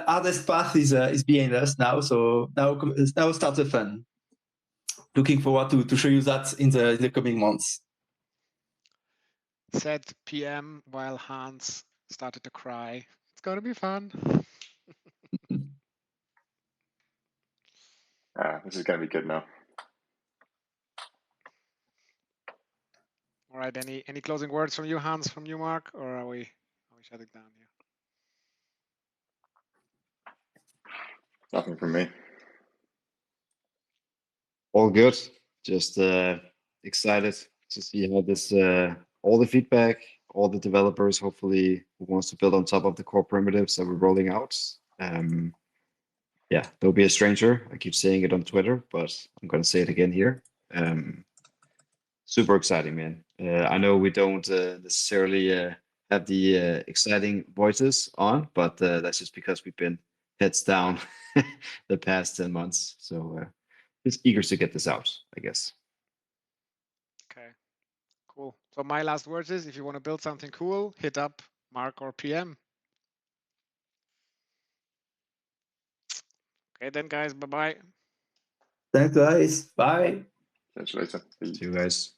hardest path is behind us now. So now starts the fun. Looking forward to show you that in the coming months. Said PM while Hans started to cry. It's going to be fun. This is going to be good now. All right. Any closing words from you, Hans, from you, Mark, or are we shutting down here? Nothing from me. All good. Just excited to see how this all the feedback, all the developers hopefully who wants to build on top of the core primitives that we're rolling out. yeah, don't be a stranger. I keep saying it on Twitter, but I'm gonna say it again here. Super exciting, man. I know we don't necessarily have the exciting voices on, but that's just because we've been heads down the past 10 months. So just eager to get this out, I guess. Okay, cool. So my last words is, if you want to build something cool, hit up Mark or PM. Okay, then guys, bye-bye. Thanks, guys. Bye. Catch you later. See you guys.